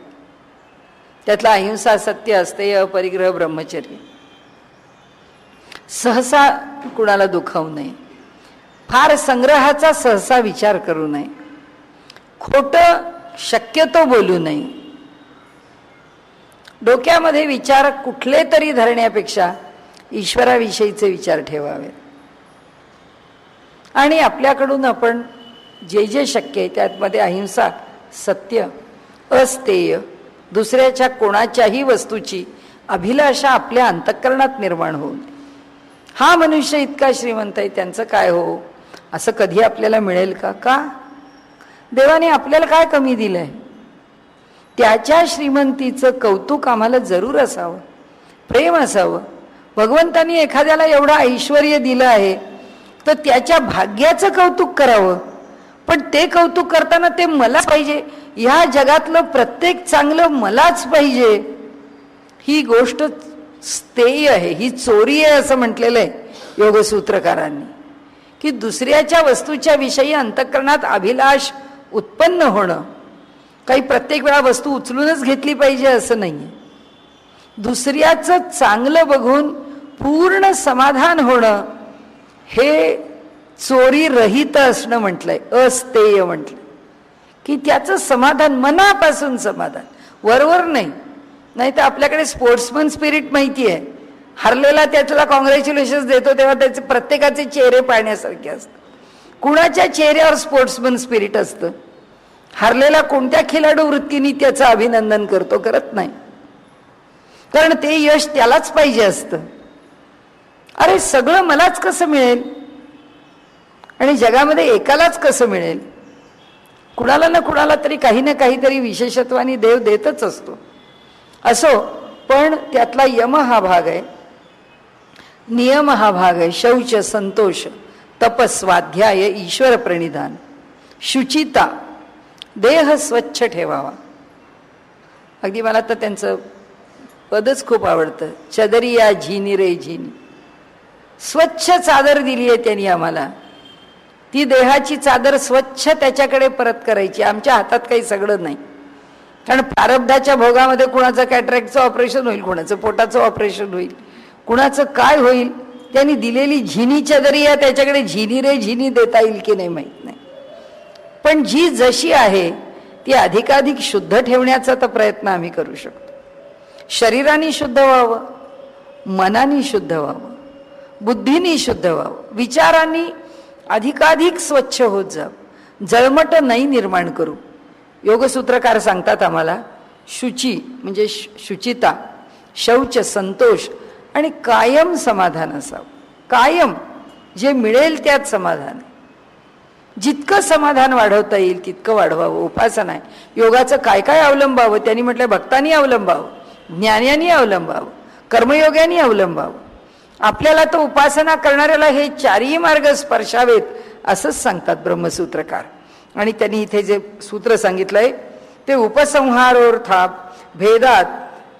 त्यातला अहिंसा, सत्य, अस्तेय, अपरिग्रह, ब्रह्मचर्य. सहसा कुणाला दुखावू नये, फार संग्रहाचा सहसा विचार करू नये, खोटं शक्यतो बोलू नये. डोक्यामध्ये विचार कुठले तरी धरण्यापेक्षा ईश्वराविषयीचे विचार ठेवावेत. आणि आपल्याकडून आपण जे जे शक्य आहे त्यामध्ये अहिंसा, सत्य, अस्तेय, दुसऱ्याच्या कोणाच्याही वस्तूची अभिलाषा आपल्या अंतःकरणात निर्माण होईल. हा मनुष्य इतका श्रीमंत आहे, त्यांचं काय हो, असं कधी आपल्याला मिळेल का? का देवाने आपल्याला काय कमी दिलंय? त्याच्या श्रीमंतीचं कौतुक आम्हाला जरूर असावं, प्रेम असावं. भगवंतानी एखाद्याला एवढं ऐश्वर्य दिलं आहे तर त्याच्या भाग्याचं कौतुक करावं. पण ते कौतुक करताना ते मलाच पाहिजे, ह्या जगातलं प्रत्येक चांगलं मलाच पाहिजे, ही गोष्ट स्थेय आहे, ही चोरी आहे असं म्हटलेलं आहे योगसूत्रकारांनी. की दुसऱ्याच्या वस्तूच्या विषयी अंतःकरणात अभिलाष उत्पन्न होणं, काही प्रत्येक वेळा वस्तू उचलूनच घेतली पाहिजे असं नाहीये. दुसऱ्याचं चांगलं बघून पूर्ण समाधान होणं हे चोरी रहित असणं म्हटलंय, अस्तेय म्हटलंय. की त्याचं समाधान मनापासून समाधान, वरवर नाही. नाही तर आपल्याकडे स्पोर्ट्समन स्पिरिट माहिती आहे, हरलेला त्याला कॉंग्रॅच्युलेशन्स देतो तेव्हा त्याचे प्रत्येकाचे चेहरे पाहण्यासारखे असतात. कुणाच्या चेहऱ्यावर स्पोर्ट्समन स्पिरिट असतं? हरलेला कोणत्या खेळाडू वृत्तीने त्याचं अभिनंदन करतो? करत नाही, कारण ते यश त्यालाच पाहिजे असतं. अरे सगळं मलाच कसं मिळेल आणि जगामध्ये एकालाच कसं मिळेल? कुणाला ना कुणाला तरी काही ना काहीतरी विशेषत्वाने देव देतच असतो. असो, पण त्यातला यम हा भाग आहे, नियम हा भाग आहे. शौच, संतोष, तप, स्वाध्याय, ईश्वर प्रणिधान, शुचिता, देह स्वच्छ ठेवावा. अगदी मला तर त्यांचं पदच खूप आवडतं, चदरिया झिनी रे झिनी. स्वच्छ चादर दिली आहे त्यांनी आम्हाला, ती देहाची चादर स्वच्छ त्याच्याकडे परत करायची. आमच्या हातात काही सगळं नाही, कारण प्रारब्धाच्या भोगामध्ये कुणाचं कॅटरॅक्टचं ऑपरेशन होईल, कुणाचं पोटाचं ऑपरेशन होईल, कुणाचं काय होईल. त्यांनी दिलेली झिनी चदरी आहे, त्याच्याकडे झिनी रे झिनी देता येईल की नाही माहीत नाही. पण जी जशी आहे ती अधिकाधिक शुद्ध ठेवण्याचा तर प्रयत्न आम्ही करू शकतो. शरीराने शुद्ध व्हावं, मनाने शुद्ध व्हावं, बुद्धीने शुद्ध व्हावं, विचारांनी अधिकाधिक स्वच्छ होत जावं, जळमट नाही निर्माण करू. योगसूत्रकार सांगतात आम्हाला, शुची म्हणजे शुचिता, शौच संतोष आणि कायम समाधान असावं. कायम जे मिळेल त्यात समाधान. जितकं समाधान वाढवता येईल तितकं वाढवावं. उपासना आहे, योगाचं काय काय अवलंबावं. त्यांनी म्हटलं भक्तांनी अवलंबावं, ज्ञान्यांनी अवलंबावं, कर्मयोग्यांनी अवलंबावं. आपल्याला तर उपासना करणाऱ्याला हे चारही मार्ग स्पर्शावेत असंच सांगतात ब्रह्मसूत्रकार. आणि त्यांनी इथे जे सूत्र सांगितलंय ते उपसंहारोर्थात भेदात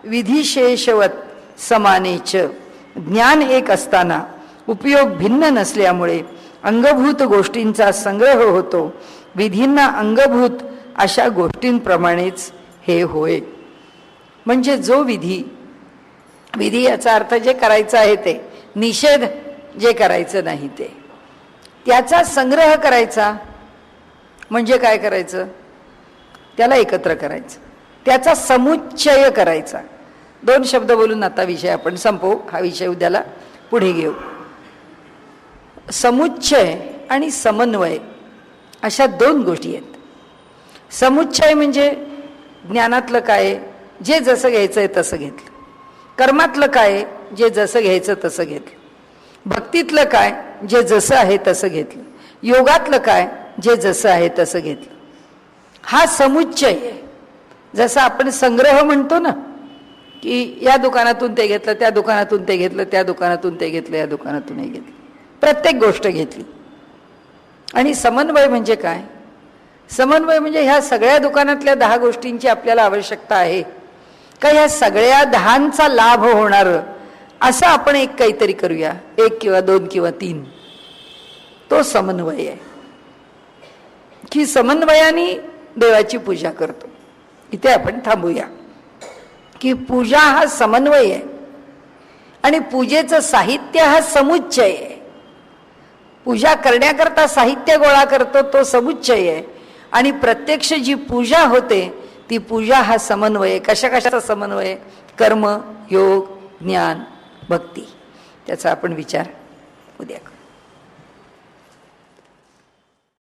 विधिशेषवत समानेच. ज्ञान एक असताना उपयोग भिन्न नसल्यामुळे अंगभूत गोष्टींचा संग्रह होतो. विधींना अंगभूत अशा गोष्टींप्रमाणेच हे होय. म्हणजे जो विधी, विधी याचा अर्थ जे करायचं आहे ते, निषेध जे करायचं नाही ते, त्याचा संग्रह करायचा. म्हणजे काय करायचं, त्याला एकत्र करायचं, त्याचा समुच्चय करायचा. दोन शब्द बोलून आता विषय आपण संपवू. हा विषय उद्याला पुढे घेऊ. समुच्चय आणि समन्वय अशा दोन गोष्टी आहेत. समुच्चय म्हणजे ज्ञानातलं काय, जे जसं घ्यायचंय तसं घेतलं. कर्मातलं काय, जे जसं घ्यायचं तसं घेतलं. भक्तीतलं काय, जे जसं आहे तसं घेतलं. योगातलं काय, जे जसं आहे तसं घेतलं. हा समुच्चय आहे. जसं आपण संग्रह म्हणतो ना, की या दुकानातून ते घेतलं, त्या दुकानातून ते घेतलं, त्या दुकानातून ते घेतलं, या दुकानातून हे घेतलं, प्रत्येक गोष्ट घेतली. आणि समन्वय म्हणजे काय, समन्वय म्हणजे ह्या सगळ्या दुकानातल्या 10 गोष्टींची आपल्याला आवश्यकता आहे का, ह्या सगळ्या 10चा लाभ होणार असं आपण एक काहीतरी करूया, 1 किंवा 2 किंवा 3. तो समन्वय आहे. की समन्वयाने देवाची पूजा करतो. इथे आपण थांबूया की पूजा हा समन्वय आहे आणि पूजेचं साहित्य हा समुच्चय आहे. पूजा करण्याकरता साहित्य गोळा करतो तो समुच्चय आहे. आणि प्रत्यक्ष जी पूजा होते ती पूजा हा समन्वय. कशा कशाचा समन्वय, कर्म, योग, ज्ञान, भक्ती. त्याचा आपण विचार उद्या करू.